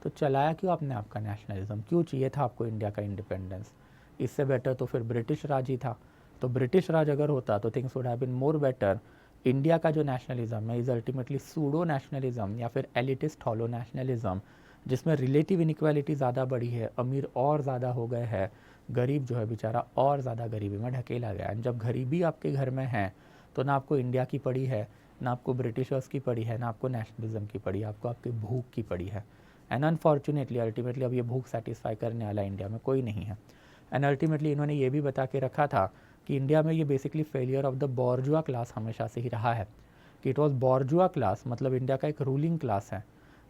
तो चलाया क्यों आपने आपका nationalism, क्यों चाहिए था आपको इंडिया का इंडिपेंडेंस? इससे बेटर तो फिर ब्रिटिश राज ही था। तो ब्रिटिश राज अगर होता तो things would have been more better. India का जो नेशनलिज्म है इज़ अल्टीमेटली सूडो नेशनलिज्म या फिर एलिटिस्ट हॉलो नेशनलिज्म, जिसमें रिलेटिव इनइक्वालिटी ज़्यादा बढ़ी है, अमीर और ज़्यादा हो गए हैं, गरीब जो है बेचारा और ज़्यादा गरीबी में ढकेला गया। एंड जब गरीबी आपके घर में है तो ना आपको इंडिया की पड़ी है, ना आपको ब्रिटिशर्स की पड़ी है, ना आपको नेशनलिज्म की पड़ी है, आपको आपकी भूख की पड़ी है। एंड अनफॉर्चुनेटली अल्टीमेटली अब ये भूख सेटिस्फाई करने वाला इंडिया में कोई नहीं है। एंड अल्टीमेटली इन्होंने ये भी बता के रखा था कि इंडिया में ये basically failure of the bourgeois class हमेशा से ही रहा है, कि इट वॉज बॉर्जुआ क्लास मतलब इंडिया का एक रूलिंग क्लास है।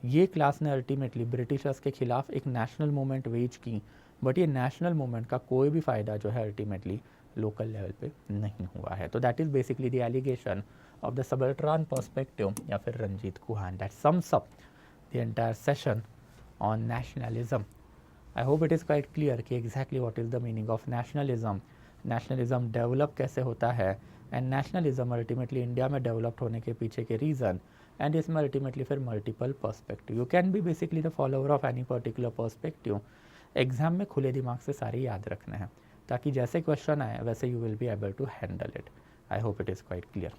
ये क्लास ने अल्टीमेटली ब्रिटिशर्स के खिलाफ एक नेशनल मूवमेंट वेज की, बट ये नेशनल मूवमेंट का कोई भी फ़ायदा जो है अल्टीमेटली लोकल लेवल पे नहीं हुआ है। तो that is basically the allegation of the subaltern perspective या फिर Ranjit Guha, that sums up the entire session on nationalism. I hope it is quite clear कि exactly what is the meaning of nationalism, nationalism develop कैसे होता है, and nationalism ultimately India में developed होने के पीछे के रीज़न, एंड इसमें अल्टीमेटली फिर multiple perspective. You can be basically the follower of any particular perspective. Exam में खुले दिमाग से सारे याद रखने हैं ताकि जैसे क्वेश्चन आए वैसे you will be able to handle it. I hope it is quite clear.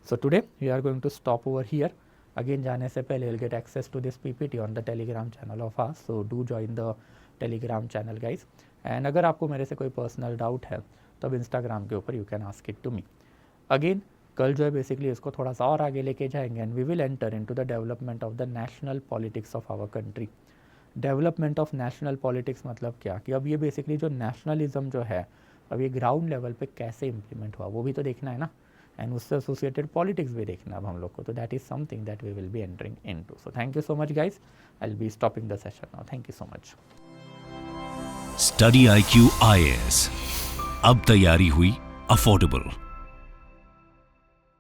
So today we are going to stop over here. Again जाने से पहले will get access to this PPT on the Telegram channel of us, so do join the Telegram channel guys. And अगर आपको मेरे से कोई personal doubt है तो अब इंस्टाग्राम के ऊपर you can ask it to me. Again कल जो है बेसिकली इसको थोड़ा सा और आगे लेके जाएंगे and we will enter into the development of the national politics of our country. Development of national politics मतलब क्या, कि अब ये बेसिकली जो नेशनलिज्म जो है अब ये ग्राउंड लेवल पे कैसे इम्प्लीमेंट हुआ वो भी तो देखना है ना, एंड उससे एसोसिएटेड पॉलिटिक्स भी देखना अब हम लोग को। तो that is something that we will be entering into. So thank you so much guys, I will be stopping the session now. Thank you so much. Study IQ IAS, अब तैयारी हुई अफोर्डेबल।